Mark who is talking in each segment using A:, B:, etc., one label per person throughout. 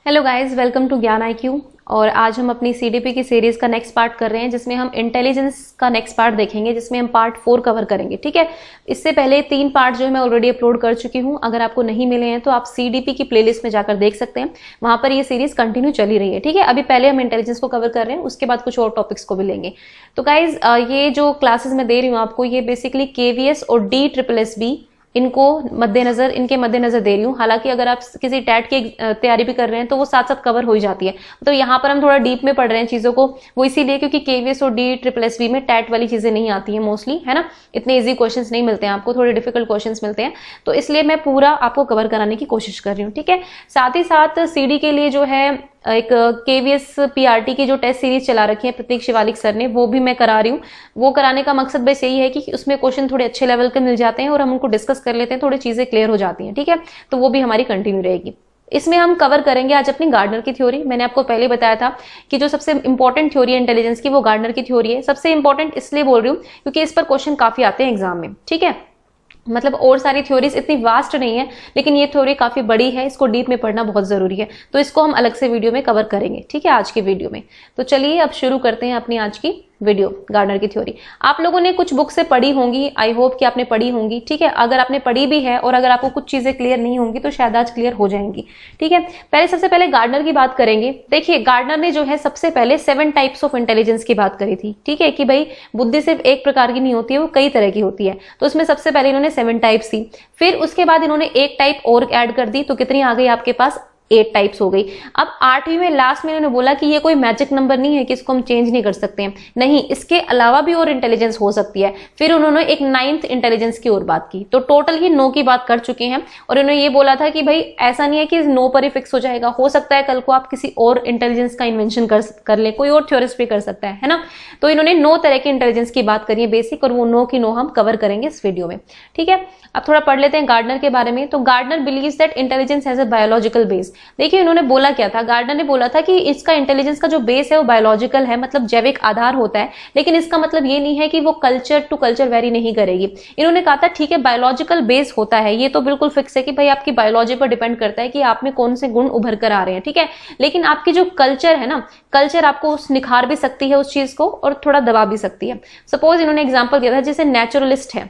A: Hello guys, welcome to ज्ञान IQ। और आज हम अपनी CDP की सीरीज का नेक्स्ट पार्ट कर रहे हैं, जिसमें हम इंटेलिजेंस का नेक्स्ट पार्ट देखेंगे, जिसमें हम पार्ट 4 कवर करेंगे। ठीक है, इससे पहले 3 पार्ट जो है मैं ऑलरेडी अपलोड कर चुकी हूं। अगर आपको नहीं मिले हैं तो आप CDP की प्लेलिस्ट में जाकर देख सकते हैं, वहां पर ये सीरीज कंटिन्यू चली रही है। ठीक है, अभी पहले हम इंटेलिजेंस को कवर कर रहे हैं, उसके बाद कुछ और टॉपिक्स को भी लेंगे। तो गाइज ये जो क्लासेस मैं दे रही हूँ आपको, ये बेसिकली KVS और DSSB इनके मद्देनजर दे रही हूँ। हालांकि अगर आप किसी टैट की तैयारी भी कर रहे हैं तो वो साथ साथ कवर हो ही जाती है। तो यहाँ पर हम थोड़ा डीप में पढ़ रहे हैं चीजों को, वो इसीलिए क्योंकि KVS और DSSB में टैट वाली चीजें नहीं आती है मोस्टली, है ना। इतने इजी क्वेश्चंस नहीं मिलते हैं आपको, थोड़े डिफिकल्ट क्वेश्चंस मिलते हैं, तो इसलिए मैं पूरा आपको कवर कराने की कोशिश कर रही हूँ। ठीक है, साथ ही साथ CD के लिए जो है एक KVS PRT की जो टेस्ट सीरीज चला रखी है प्रतीक शिवालिक सर ने, वो भी मैं करा रही हूँ। वो कराने का मकसद बस यही है कि उसमें क्वेश्चन थोड़े अच्छे लेवल के मिल जाते हैं और हम उनको डिस्कस कर लेते हैं, थोड़ी चीजें क्लियर हो जाती हैं। ठीक है, तो वो भी हमारी कंटिन्यू रहेगी। इसमें हम कवर करेंगे आज अपनी गार्डनर की थ्योरी। मैंने आपको पहले बताया था कि जो सबसे इंपॉर्टेंट थ्योरी है इंटेलिजेंस की, वो गार्डनर की थ्योरी है। सबसे इंपॉर्टेंट इसलिए बोल रही हूँ क्योंकि इस पर क्वेश्चन काफी आते हैं एग्जाम में। ठीक है, मतलब और सारी थ्योरीज इतनी वास्ट नहीं है, लेकिन ये थ्योरी काफी बड़ी है, इसको डीप में पढ़ना बहुत जरूरी है, तो इसको हम अलग से वीडियो में कवर करेंगे। ठीक है, आज की वीडियो में। तो चलिए अब शुरू करते हैं अपनी आज की वीडियो, गार्डनर की थ्योरी। आप लोगों ने कुछ बुक से पढ़ी होंगी, आई होप कि आपने पढ़ी होंगी। ठीक है, अगर आपने पढ़ी भी है और अगर आपको कुछ चीजें क्लियर नहीं होंगी तो शायद आज क्लियर हो जाएंगी। ठीक है, सबसे पहले गार्डनर की बात करेंगे। देखिए, गार्डनर ने जो है सबसे पहले 7 टाइप्स ऑफ इंटेलिजेंस की बात करी थी। ठीक है, कि भाई बुद्धि सिर्फ एक प्रकार की नहीं होती है, वो कई तरह की होती है। तो उसमें सबसे पहले इन्होंने 7 टाइप्स दी, फिर उसके बाद इन्होंने एक टाइप और ऐड कर दी, तो कितनी आ गई आपके पास? 8 टाइप्स हो गई। अब 8वीं में लास्ट में इन्होंने बोला कि ये कोई मैजिक नंबर नहीं है कि इसको हम चेंज नहीं कर सकते हैं, नहीं, इसके अलावा भी और इंटेलिजेंस हो सकती है। फिर उन्होंने एक 9th इंटेलिजेंस की और बात की, तो टोटल ही 9 की बात कर चुके हैं। और उन्होंने ये बोला था कि भाई ऐसा नहीं है कि 9 पर ही फिक्स हो जाएगा, हो सकता है कल को आप किसी और इंटेलिजेंस का इन्वेंशन कर ले, कोई और थ्योरिस्ट भी कर सकता है ना। तो इन्होंने 9 तरह की इंटेलिजेंस की बात करी है बेसिक, और वो 9 की 9 हम कवर करेंगे इस वीडियो में। ठीक है, अब थोड़ा पढ़ लेते हैं गार्डनर के बारे में। तो Gardner believes that intelligence has a biological base. देखिए, उन्होंने बोला क्या था, गार्डनर ने बोला था कि इसका इंटेलिजेंस का जो बेस है वो बायोलॉजिकल है, मतलब जैविक आधार होता है। लेकिन इसका मतलब ये नहीं है कि वो कल्चर टू कल्चर वेरी नहीं करेगी। इन्होंने कहा था ठीक है, बायोलॉजिकल बेस होता है, ये तो बिल्कुल फिक्स है कि भाई आपकी बायोलॉजी पर डिपेंड करता है कि आप में कौन से गुण उभर कर आ रहे हैं। ठीक है, लेकिन आपकी जो कल्चर है ना, कल्चर आपको निखार भी सकती है उस चीज को और थोड़ा दबा भी सकती है। सपोज इन्होंने एग्जाम्पल दिया था, जैसे नेचुरलिस्ट है,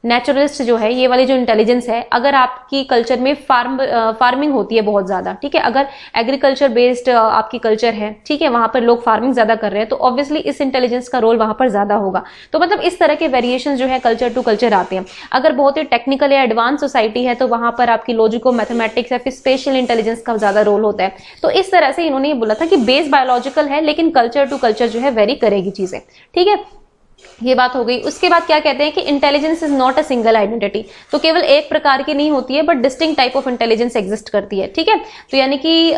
A: नेचुरलिस्ट जो है, ये वाली जो इंटेलिजेंस है, अगर आपकी कल्चर में फार्मिंग होती है बहुत ज्यादा, ठीक है, अगर एग्रीकल्चर बेस्ड आपकी कल्चर है, ठीक है, वहां पर लोग फार्मिंग ज्यादा कर रहे हैं, तो ऑब्वियसली इस इंटेलिजेंस का रोल वहां पर ज्यादा होगा। तो मतलब इस तरह के वेरिएशन जो है कल्चर टू कल्चर आते हैं। अगर बहुत ही टेक्निकल या एडवांस सोसाइटी है तो वहां पर आपकी लॉजिको मैथमेटिक्स या फिर स्पेशल इंटेलिजेंस का ज्यादा रोल होता है। तो इस तरह से इन्होंने ये बोला था कि बेस बायोलॉजिकल है, लेकिन कल्चर टू कल्चर जो है वेरी करेगी चीजें। ठीक है, ये बात हो गई। उसके बाद क्या कहते हैं कि intelligence is not a single identity, तो केवल एक प्रकार की नहीं होती है, but distinct type of intelligence exist करती है। ठीक है, तो यानी कि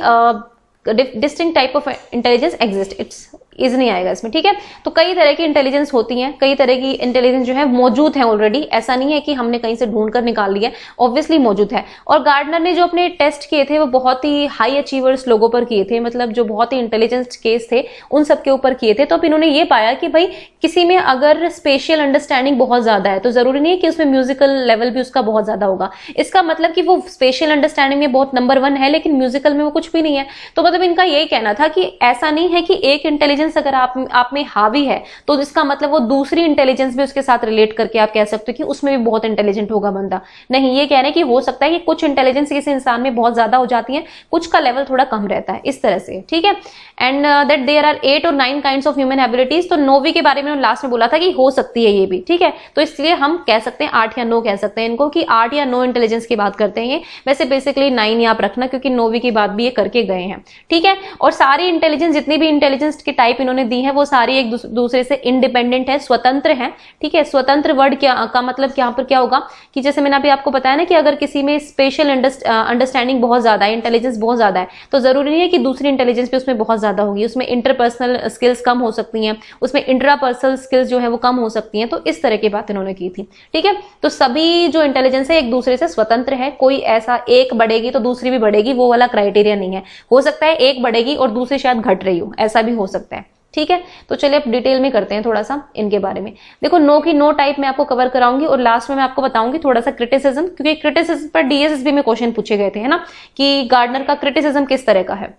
A: distinct type of intelligence exist, it's is नहीं आएगा इसमें। ठीक है, तो कई तरह की इंटेलिजेंस होती हैं, कई तरह की इंटेलिजेंस जो है मौजूद है ऑलरेडी, ऐसा नहीं है कि हमने कहीं से ढूंढ कर निकाल लिया, ऑब्वियसली मौजूद है। और गार्डनर ने जो अपने टेस्ट किए थे वो बहुत ही हाई अचीवर्स लोगों पर किए थे, मतलब जो बहुत ही इंटेलिजेंस केस थे उन सबके ऊपर किए थे। तो अब इन्होंने ये पाया कि भाई किसी में अगर स्पेशल अंडरस्टैंडिंग बहुत ज्यादा है तो जरूरी नहीं है कि उसमें म्यूजिकल लेवल भी उसका बहुत ज्यादा होगा। इसका मतलब कि वो स्पेशल अंडरस्टैंडिंग में बहुत नंबर 1 है, लेकिन म्यूजिकल में वो कुछ भी नहीं है। तो मतलब इनका यही कहना था कि ऐसा नहीं है कि एक इंटेलिजेंस अगर आप में हावी है तो इसका मतलब वो दूसरी इंटेलिजेंस भी उसके साथ रिलेट करके आप कह सकते हो कि उसमें भी बहुत इंटेलिजेंट होगा बंदा। नहीं, ये कह रहे हैं कि हो सकता है कि कुछ इंटेलिजेंस किसी इंसान में बहुत ज्यादा हो जाती है, कुछ का लेवल थोड़ा कम रहता है, इस तरह से। ठीक है, एंड दैट देयर आर 8 और 9 काइंड्स ऑफ ह्यूमन एबिलिटीज। तो 9वीं के बारे में लास्ट में बोला था कि हो सकती है ये भी। ठीक है, तो इसलिए हम कह सकते हैं 8 या 9 कह सकते हैं इनको, कि 8 या 9 इंटेलिजेंस की बात करते हैं ये। वैसे बेसिकली 9 ही आप रखना, क्योंकि 9वीं की बात भी ये करके गए हैं। ठीक है, और सारी इंटेलिजेंस, जितनी भी इंटेलिजेंस की टाइप इन्होंने दी है, वो सारी एक दूसरे से इंडिपेंडेंट है, स्वतंत्र है। ठीक है, स्वतंत्र वर्ड क्या का मतलब यहाँ पर क्या होगा कि जैसे मैंने अभी आपको बताया ना कि अगर किसी में स्पेशल अंडरस्टैंडिंग बहुत ज्यादा है, इंटेलिजेंस बहुत ज्यादा है, तो जरूरी नहीं है कि दूसरी इंटेलिजेंस भी उसमें बहुत ज्यादा होगी। उसमें इंटरपर्सनल स्किल्स कम हो सकती हैं, उसमें इंट्रापर्सनल स्किल्स जो है वो कम हो सकती हैं। तो इस तरह की बात इन्होंने की थी। ठीक है, तो सभी जो इंटेलिजेंस है एक दूसरे से स्वतंत्र है, कोई ऐसा एक बढ़ेगी तो दूसरी भी बढ़ेगी वो वाला क्राइटेरिया नहीं है। हो सकता है एक बढ़ेगी और दूसरी शायद घट रही हो, ऐसा भी हो सकता है। ठीक है। तो चलिए अब डिटेल में करते हैं थोड़ा सा इनके बारे में। देखो नो की नो टाइप मैं आपको कवर कराऊंगी और लास्ट में मैं आपको बताऊंगी थोड़ा सा क्रिटिसिज्म, क्योंकि क्रिटिसिज्म पर डीएसएसबी में क्वेश्चन पूछे गए थे, है ना, कि गार्डनर का क्रिटिसिज्म किस तरह का है।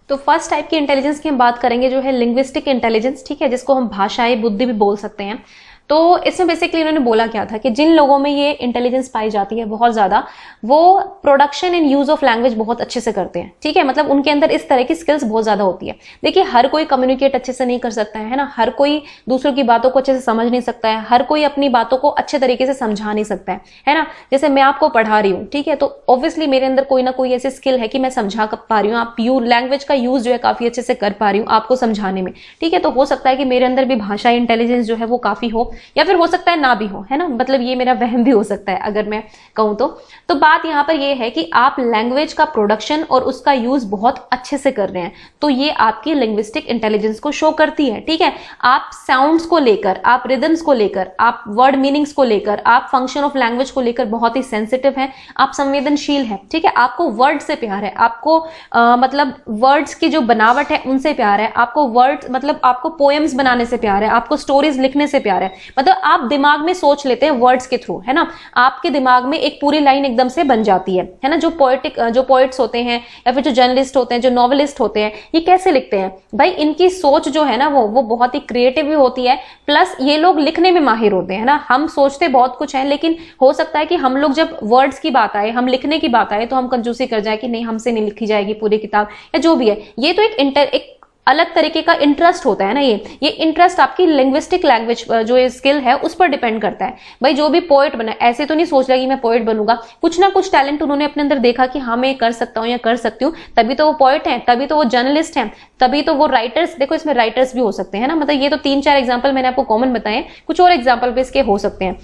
A: तो फर्स्ट टाइप की इंटेलिजेंस की हम बात करेंगे जो है लिंग्विस्टिक इंटेलिजेंस, ठीक है, जिसको हम भाषाई बुद्धि भी बोल सकते हैं। तो इसमें बेसिकली इन्होंने बोला क्या था कि जिन लोगों में ये इंटेलिजेंस पाई जाती है बहुत ज्यादा, वो production and use of language बहुत अच्छे से करते हैं, ठीक है, मतलब उनके अंदर इस तरह की स्किल्स बहुत ज्यादा होती है। देखिए हर कोई कम्युनिकेट अच्छे से नहीं कर सकता है ना, हर कोई दूसरों की बातों को अच्छे से समझ नहीं सकता है, हर कोई अपनी बातों को अच्छे तरीके से समझा नहीं सकता है ना। जैसे मैं आपको पढ़ा रही हूँ, ठीक है, तो ऑब्वियसली मेरे अंदर कोई ना कोई ऐसी स्किल है कि मैं समझा पा रही हूँ, आप लैंग्वेज का यूज जो है काफी अच्छे से कर पा रही हूँ आपको समझाने में, ठीक है। तो हो सकता है कि मेरे अंदर भी भाषा इंटेलिजेंस जो है वो काफी हो, या फिर हो सकता है ना भी हो, है ना, मतलब ये मेरा वहम भी हो सकता है अगर मैं कहूं तो बात यहां पर ये है कि आप लैंग्वेज का प्रोडक्शन और उसका यूज बहुत अच्छे से कर रहे हैं, तो ये आपकी लिंग्विस्टिक इंटेलिजेंस को शो करती है, ठीक है। आप साउंड्स को लेकर, आप रिदम्स को लेकर, आप वर्ड मीनिंग्स को लेकर, आप फंक्शन ऑफ लैंग्वेज को लेकर बहुत ही सेंसिटिव हैं, आप संवेदनशील हैं, ठीक है। आपको वर्ड से प्यार है, आपको मतलब वर्ड्स की जो बनावट है उनसे प्यार है, आपको वर्ड मतलब आपको पोएम्स बनाने से प्यार है, आपको स्टोरीज लिखने से प्यार है, मतलब आप दिमाग में सोच लेते हैं वर्ड्स के थ्रू, है ना, आपके दिमाग में एक पूरी लाइन एकदम से बन जाती है ना। जो पोएट्स होते हैं या फिर जो जर्नलिस्ट होते हैं, जो नॉवेलिस्ट होते हैं, ये कैसे लिखते हैं भाई, इनकी सोच जो है ना वो बहुत ही क्रिएटिव भी होती है, प्लस ये लोग लिखने में माहिर होते हैं ना। हम सोचते बहुत कुछ है, लेकिन हो सकता है कि हम लोग जब वर्ड्स की बात आए, हम लिखने की बात आए, तो हम कंजूसी कर जाए कि नहीं हमसे नहीं लिखी जाएगी पूरी किताब या जो भी है। ये तो एक अलग तरीके का इंटरेस्ट होता है ना, ये इंटरेस्ट आपकी लिंग्विस्टिक लैंग्वेज जो ये स्किल है उस पर डिपेंड करता है। भाई जो भी पोएट बना ऐसे तो नहीं सोच रहा कि मैं पोएट बनूंगा, कुछ ना कुछ टैलेंट उन्होंने अपने अंदर देखा कि हाँ मैं कर सकता हूँ या कर सकती हूँ, तभी तो वो पोएट हैं, तभी तो वो जर्नलिस्ट हैं, तभी तो वो राइटर्स, देखो इसमें राइटर्स भी हो सकते हैं ना, मतलब ये तो 3-4 एग्जाम्पल मैंने आपको कॉमन बताए, कुछ और एग्जाम्पल भी इसके हो सकते हैं।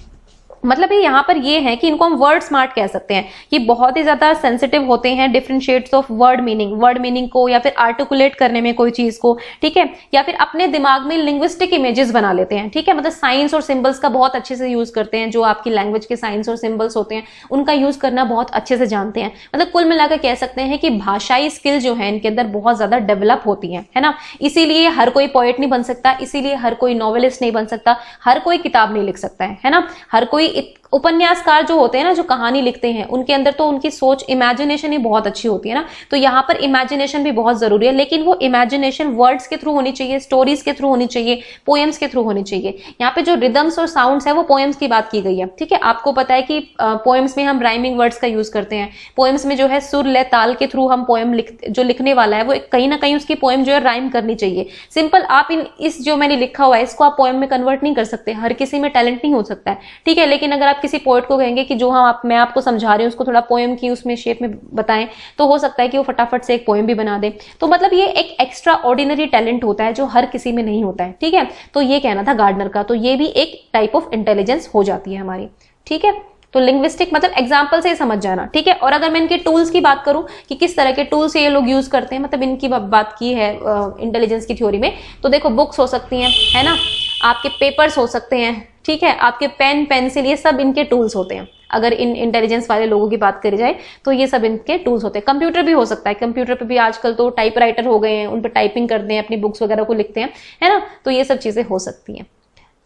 A: मतलब ये यहाँ पर ये है कि इनको हम वर्ड स्मार्ट कह सकते हैं, कि बहुत ही ज्यादा सेंसिटिव होते हैं different shades of word meaning को, या फिर आर्टिकुलेट करने में कोई चीज को, ठीक है, या फिर अपने दिमाग में लिंग्विस्टिक इमेजेस बना लेते हैं, ठीक है, मतलब साइंस और सिंबल्स का बहुत अच्छे से यूज करते हैं, जो आपकी लैंग्वेज के साइंस और सिंबल्स होते हैं उनका यूज करना बहुत अच्छे से जानते हैं। मतलब कुल मिलाकर कह सकते हैं कि भाषाई स्किल जो है इनके अंदर बहुत ज्यादा डेवलप होती है ना। इसीलिए हर कोई पोएट नहीं बन सकता, इसीलिए हर कोई नॉवेलिस्ट नहीं बन सकता, हर कोई किताब नहीं लिख सकता है ना। हर कोई उपन्यासकार जो होते हैं ना, जो कहानी लिखते हैं, उनके अंदर तो उनकी सोच, इमेजिनेशन ही बहुत अच्छी होती है ना। तो यहाँ पर इमेजिनेशन भी बहुत जरूरी है, लेकिन वो इमेजिनेशन वर्ड्स के थ्रू होनी चाहिए, स्टोरीज के थ्रू होनी चाहिए, पोएम्स के थ्रू होनी चाहिए। यहाँ पे जो रिदम्स और साउंड्स है वो पोएम्स की बात की गई है, ठीक है। आपको पता है कि पोएम्स में हम राइमिंग वर्ड्स का यूज करते हैं, पोएम्स में जो है सुर लय ताल के थ्रू हम पोएम जो लिखने वाला है वो कहीं ना कहीं उसकी पोएम जो है राइम करनी चाहिए। सिंपल आप इस जो मैंने लिखा हुआ है इसको आप पोएम में कन्वर्ट नहीं कर सकते, हर किसी में टैलेंट नहीं हो सकता है, ठीक है। लेकिन अगर आप किसी पोएट को कहेंगे कि जो मैं आपको समझा रही हूँ उसको थोड़ा पोएम की उसमें शेप में बताएं, तो हो सकता है कि वो फटाफट से एक पोएम भी बना दे। तो मतलब ये एक एक्स्ट्रा ऑर्डिनरी टैलेंट होता है जो हर किसी में नहीं होता है, ठीक है। तो ये कहना था गार्डनर का, तो ये भी एक टाइप ऑफ इंटेलिजेंस हो जाती है हमारी, ठीक है। तो लिंग्विस्टिक मतलब एग्जाम्पल से ही समझ जाना, ठीक है। और अगर मैं इनके टूल्स की बात करूं कि किस तरह के टूल्स ये लोग यूज करते हैं, मतलब इनकी बात की है इंटेलिजेंस की थ्योरी में, तो देखो बुक्स हो सकती हैं, है ना, आपके पेपर्स हो सकते हैं, ठीक है, आपके पेन पेंसिल, ये सब इनके टूल्स होते हैं। अगर इन इंटेलिजेंस वाले लोगों की बात करी जाए तो ये सब इनके टूल्स होते हैं। कंप्यूटर भी हो सकता है, कंप्यूटर पे भी आजकल तो टाइपराइटर हो गए हैं, उन पर टाइपिंग करते हैं, अपनी बुक्स वगैरह को लिखते हैं, है ना, तो ये सब चीजें हो सकती हैं।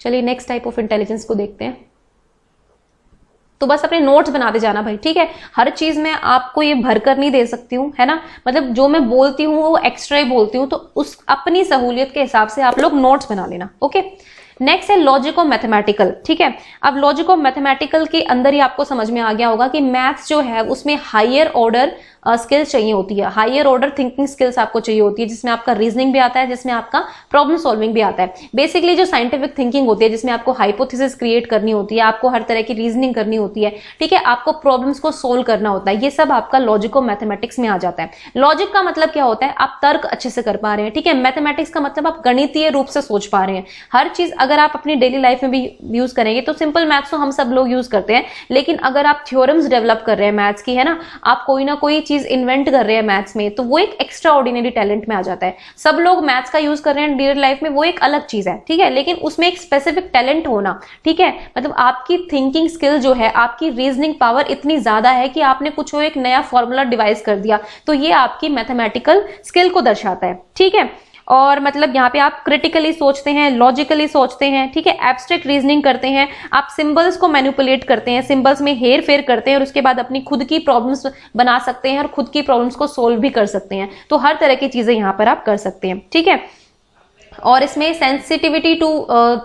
A: चलिए नेक्स्ट टाइप ऑफ इंटेलिजेंस को देखते हैं। तो बस अपने नोट्स बनाते जाना भाई, ठीक है। हर चीज में आपको ये भरकर नहीं दे सकती हूँ, है ना, मतलब जो मैं बोलती हूँ वो एक्स्ट्रा ही बोलती हूँ, तो उस अपनी सहूलियत के हिसाब से आप लोग नोट्स बना लेना, ओके। नेक्स्ट है लॉजिको मैथमेटिकल, ठीक है। अब लॉजिको मैथमेटिकल के अंदर ही आपको समझ में आ गया होगा कि मैथ्स जो है उसमें हायर ऑर्डर स्किल्स चाहिए होती है, हायर ऑर्डर थिंकिंग स्किल्स आपको चाहिए होती है, जिसमें आपका रीजनिंग भी आता है, जिसमें आपका प्रॉब्लम सॉल्विंग भी आता है। बेसिकली जो साइंटिफिक थिंकिंग होती है, जिसमें आपको हाइपोथेसिस क्रिएट करनी होती है, आपको हर तरह की रीजनिंग करनी होती है, ठीक है, आपको प्रॉब्लम्स को सोल्व करना होता है, ये सब आपका लॉजिको मैथमेटिक्स में आ जाता है। लॉजिक का मतलब क्या होता है, आप तर्क अच्छे से कर पा रहे हैं, ठीक है। मैथमेटिक्स का मतलब आप गणितीय रूप से सोच पा रहे हैं। हर चीज अगर आप अपनी डेली लाइफ में भी यूज करेंगे, तो सिंपल मैथ्स तो हम सब लोग यूज करते हैं, लेकिन अगर आप थ्योरम्स डेवलप कर रहे हैं मैथ्स की, है ना, आप कोई ना कोई चीज इन्वेंट कर रहे हैं मैथ्स में, तो वो एक एक्स्ट्रा ऑर्डिनरी टैलेंट में आ जाता है। सब लोग मैथ्स का यूज कर रहे हैं डेली लाइफ में, वो एक अलग चीज है, ठीक है, लेकिन उसमें एक स्पेसिफिक टैलेंट होना, ठीक है, मतलब आपकी थिंकिंग स्किल जो है, आपकी रीजनिंग पावर इतनी ज्यादा है कि आपने कुछ एक नया फॉर्मूला डिवाइस कर दिया, तो ये आपकी मैथमेटिकल स्किल को दर्शाता है, ठीक है। और मतलब यहाँ पे आप क्रिटिकली सोचते हैं, लॉजिकली सोचते हैं, ठीक है, एब्स्ट्रैक्ट रीजनिंग करते हैं, आप सिंबल्स को मैनिपुलेट करते हैं, सिंबल्स में हेर फेर करते हैं और उसके बाद अपनी खुद की प्रॉब्लम्स बना सकते हैं और खुद की प्रॉब्लम्स को सोल्व भी कर सकते हैं। तो हर तरह की चीजें यहाँ पर आप कर सकते हैं, ठीक है। और इसमें sensitivity to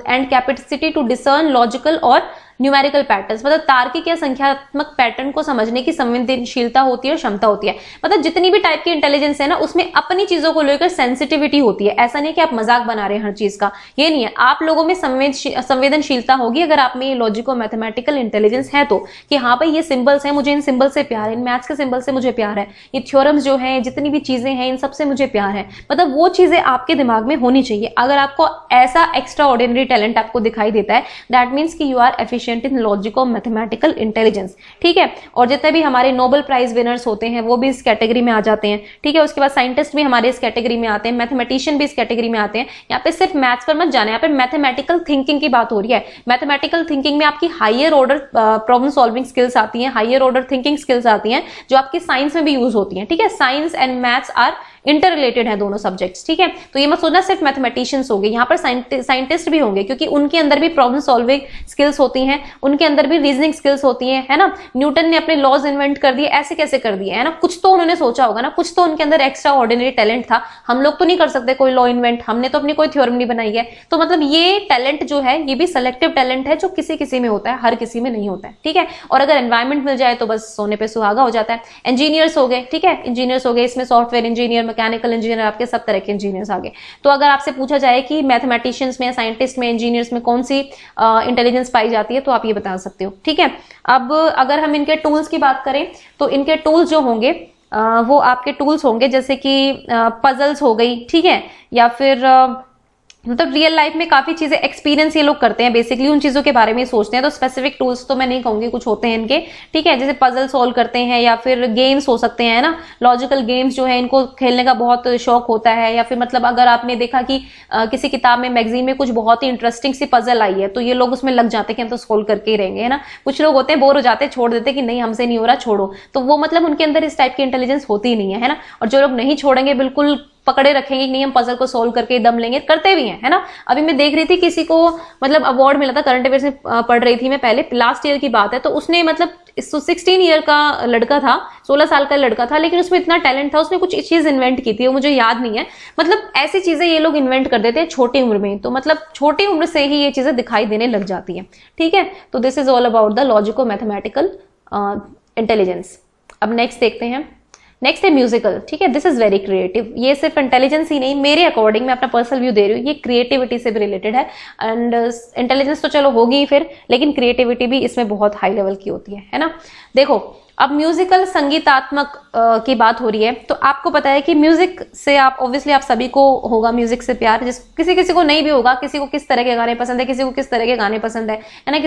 A: and capacity to discern logical और न्यूमेरिकल पैटर्न्स, मतलब तार्किक या संख्यात्मक पैटर्न को समझने की संवेदनशीलता होती है और क्षमता होती है। मतलब जितनी भी टाइप की इंटेलिजेंस है ना, उसमें अपनी चीजों को लेकर सेंसिटिविटी होती है। ऐसा नहीं कि आप मजाक बना रहे हैं हर चीज का, ये नहीं है। आप लोगों में संवेदनशीलता होगी अगर आप में ये लॉजिको मैथमेटिकल इंटेलिजेंस है तो, कि हाँ भाई ये सिंबल्स है, मुझे इन सिंबल से प्यार है, इन मैथ्स के सिंबल से मुझे प्यार है, ये थ्योरम्स जो है, जितनी भी चीजें हैं, इन सबसे मुझे प्यार है। मतलब वो चीजें आपके दिमाग में होनी चाहिए। अगर आपको ऐसा एक्स्ट्रा ऑर्डिनरी टैलेंट आपको दिखाई देता है, दैट मीन्स कि you are efficient in logico mathematical intelligence, ठीक है। और जितने भी हमारे नोबेल प्राइज विनर्स होते हैं वो भी इस कैटेगरी में आ जाते हैं, ठीक है। उसके बाद साइंटिस्ट भी हमारे इस कैटेगरी में आते हैं, मैथमेटिशियन भी इस कैटेगरी में आते हैं। यहाँ पे सिर्फ मैथ्स पर मत जाना, यहाँ पे मैथमेटिकल थिंकिंग की बात हो रही है। मैथमेटिकल थिंकिंग में आपकी higher order problem solving skills आती हैं, हायर ऑर्डर थिंकिंग स्किल्स आती हैं, जो आपकी साइंस में भी यूज होती हैं, ठीक है। Science and maths are interrelated है दोनों सब्जेक्ट्स, ठीक है। तो ये मत सोचना सिर्फ मैथमेटिशियंस होंगे, यहाँ पर साइंटिस्ट भी होंगे, क्योंकि उनके अंदर भी प्रॉब्लम सॉल्विंग स्किल्स होती हैं, उनके अंदर भी रीजनिंग स्किल्स होती हैं, है ना। न्यूटन ने अपने लॉज इन्वेंट कर दिए, ऐसे कैसे कर दिए, है ना। कुछ तो उन्होंने सोचा होगा ना, कुछ तो उनके अंदर एक्स्ट्रा ऑर्डिनरी टैलेंट था। हम लोग तो नहीं कर सकते कोई लॉ इन्वेंट, हमने तो अपनी कोई थ्योरम नहीं बनाई है। तो मतलब ये टैलेंट जो है ये भी सिलेक्टिव टैलेंट है, जो किसी किसी में होता है, हर किसी में नहीं होता है, ठीक है। और अगर एनवायरमेंट मिल जाए तो बस सोने पे सुहागा हो जाता है। इंजीनियर्स हो गए, ठीक है, इंजीनियर्स हो गए, इसमें सॉफ्टवेयर इंजीनियर, मैकेनिकल इंजीनियर, के सब तरह के इंजीनियर्स आ गए। तो अगर आपसे पूछा जाए कि मैथमेटिशियंस में, साइंटिस्ट में, इंजीनियर्स में कौन सी इंटेलिजेंस पाई जाती है, तो आप ये बता सकते हो, ठीक है। अब अगर हम इनके टूल्स की बात करें तो इनके टूल्स जो होंगे वो आपके टूल्स होंगे जैसे कि पजल्स हो गई, ठीक है, या फिर मतलब रियल लाइफ में काफी चीजें एक्सपीरियंस ये लोग करते हैं, बेसिकली उन चीजों के बारे में सोचते हैं। तो स्पेसिफिक टूल्स तो मैं नहीं कहूंगी, कुछ होते हैं इनके, ठीक है, जैसे पजल सॉल्व करते हैं, या फिर गेम्स हो सकते हैं ना, लॉजिकल गेम्स जो है इनको खेलने का बहुत शौक होता है। या फिर मतलब अगर आपने देखा कि किसी किताब में, मैगजीन में कुछ बहुत ही इंटरेस्टिंग सी पजल आई है, तो ये लोग उसमें लग जाते हैं कि हम तो सोल्व करके ही रहेंगे, है ना। कुछ लोग होते हैं बोर हो जाते हैं, छोड़ देते हैं कि नहीं हमसे नहीं हो रहा, छोड़ो। तो वो मतलब उनके अंदर इस टाइप की इंटेलिजेंस होती ही नहीं है ना। और जो लोग नहीं छोड़ेंगे, बिल्कुल पकड़े रखेंगे कि नहीं हम पजल को सोल्व करके दम लेंगे, करते भी हैं, है ना। अभी मैं देख रही थी किसी को मतलब अवार्ड मिला था, करंट अफेयर्स में पढ़ रही थी मैं पहले, लास्ट ईयर की बात है। तो उसने मतलब 16 ईयर का लड़का था, 16 साल का लड़का था, लेकिन उसमें इतना टैलेंट था, उसने कुछ चीज इन्वेंट की थी, वो मुझे याद नहीं है। मतलब ऐसी चीजें ये लोग इन्वेंट कर देते हैं छोटी उम्र में, तो मतलब छोटी उम्र से ही ये चीजें दिखाई देने लग जाती है, ठीक है। तो this is all about the logico mathematical intelligence. अब नेक्स्ट देखते हैं। नेक्स्ट है म्यूजिकल, ठीक है। This is very creative. ये सिर्फ इंटेलिजेंस ही नहीं, मेरे अकॉर्डिंग, मैं अपना पर्सनल व्यू दे रही हूँ, ये क्रिएटिविटी से भी रिलेटेड है। एंड इंटेलिजेंस तो चलो होगी ही फिर, लेकिन क्रिएटिविटी भी इसमें बहुत हाई लेवल की होती है ना। देखो अब म्यूजिकल संगीतात्मक की बात हो रही है, तो आपको पता है कि म्यूजिक से आप ऑब्वियसली आप सभी को होगा म्यूजिक से प्यार, किसी किसी को नहीं भी होगा, किसी को किस तरह के गाने पसंद है, किसी को किस तरह के गाने पसंद है ना,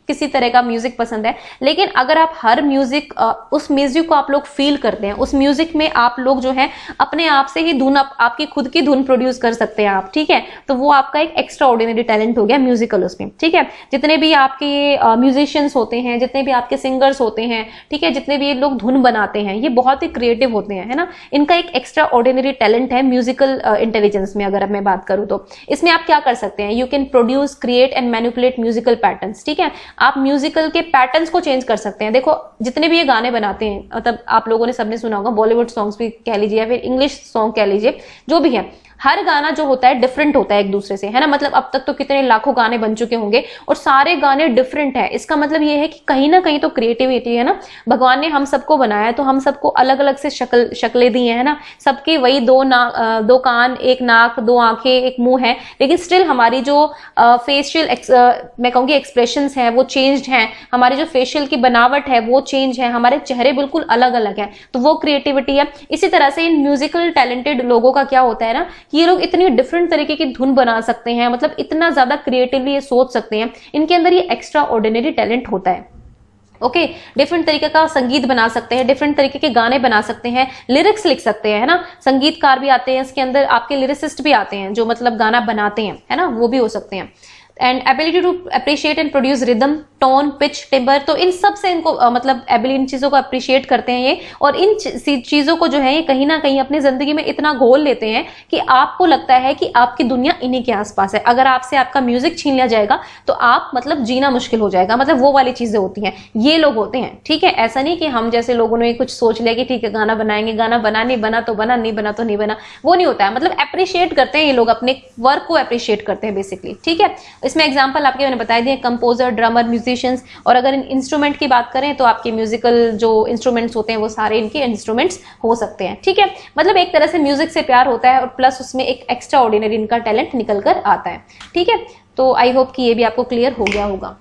A: किसी तरह का म्यूजिक पसंद है। लेकिन अगर आप हर म्यूजिक उस म्यूजिक को आप लोग फील करते हैं, उस म्यूजिक में आप लोग जो है अपने आप से ही धुन, आपकी खुद की धुन प्रोड्यूस कर सकते हैं आप, ठीक है। तो वो आपका एक एक्स्ट्रा ऑर्डिनरी टैलेंट हो गया म्यूजिकल उसमें, ठीक है। जितने भी आपके म्यूजिशियंस होते हैं, जितने भी आपके सिंगर्स होते हैं, ठीक है, जितने भी ये लोग धुन बनाते हैं, ये बहुत ही क्रिएटिव होते हैं, है ना। इनका एक एक्स्ट्रा ऑर्डिनरी टैलेंट है म्यूजिकल इंटेलिजेंस में। अगर मैं बात करूं तो इसमें आप क्या कर सकते हैं, you can produce, create and manipulate musical patterns, ठीक है। आप म्यूजिकल के पैटर्न्स को चेंज कर सकते हैं। देखो जितने भी ये गाने बनाते हैं, मतलब आप लोगों ने सबने सुना होगा, बॉलीवुड सॉन्ग्स भी कह लीजिए या फिर इंग्लिश सॉन्ग कह लीजिए, जो भी है, हर गाना जो होता है डिफरेंट होता है एक दूसरे से, है ना। मतलब अब तक तो कितने लाखों गाने बन चुके होंगे और सारे गाने डिफरेंट है। इसका मतलब ये है कि कहीं ना कहीं तो क्रिएटिविटी है ना। भगवान ने हम सबको बनाया, तो हम सबको अलग अलग से शक्लें दी है ना। सबके वही दो कान, एक नाक, दो आंखें, एक मुंह है, लेकिन स्टिल हमारी जो फेशियल मैं कहूंगी एक्सप्रेशंस है वो चेंज्ड है, हमारी जो फेशियल की बनावट है वो चेंज है, हमारे चेहरे बिल्कुल अलग अलग है, तो वो क्रिएटिविटी है। इसी तरह से इन म्यूजिकल टैलेंटेड लोगों का क्या होता है ना, ये लोग इतनी डिफरेंट तरीके की धुन बना सकते हैं, मतलब इतना ज्यादा क्रिएटिवली ये सोच सकते हैं, इनके अंदर ये एक्स्ट्रा ऑर्डिनरी टैलेंट होता है। ओके, डिफरेंट तरीके का संगीत बना सकते हैं, डिफरेंट तरीके के गाने बना सकते हैं, लिरिक्स लिख सकते हैं, है ना। संगीतकार भी आते हैं इसके अंदर, आपके लिरिसिस्ट भी आते हैं जो मतलब गाना बनाते हैं, है ना, वो भी हो सकते हैं। And ability to appreciate and produce rhythm, tone, pitch, timbre, तो इन सब से इनको मतलब एबिलिटी, इन चीजों को अप्रिशिएट करते हैं ये, और इन चीजों को जो है ये कहीं ना कहीं अपनी जिंदगी में इतना घोल लेते हैं कि आपको लगता है कि आपकी दुनिया इन्हीं के आसपास है। अगर आपसे आपका म्यूजिक छीन लिया जाएगा तो आप मतलब जीना मुश्किल हो जाएगा, मतलब वो वाली चीजें होती हैं, ये लोग होते हैं, ठीक है। ऐसा नहीं कि हम जैसे लोगों ने कुछ सोच लिया कि ठीक है गाना बनाएंगे, गाना बना, नहीं बना तो बना, नहीं बना तो नहीं बना, वो नहीं होता है। मतलब अप्रिशिएट करते हैं ये लोग, अपने वर्क को अप्रिशिएट करते हैं बेसिकली, ठीक है। इसमें एग्जांपल आपके मैंने बता दिए, कंपोजर, ड्रमर, म्यूजिशियंस। और अगर इंस्ट्रूमेंट की बात करें तो आपके म्यूजिकल जो इंस्ट्रूमेंट्स होते हैं वो सारे इनके इंस्ट्रूमेंट्स हो सकते हैं, ठीक है। मतलब एक तरह से म्यूजिक से प्यार होता है और प्लस उसमें एक एक्स्ट्रा ऑर्डिनरी इनका टैलेंट निकल कर आता है, ठीक है। तो आई होप कि ये भी आपको क्लियर हो गया होगा।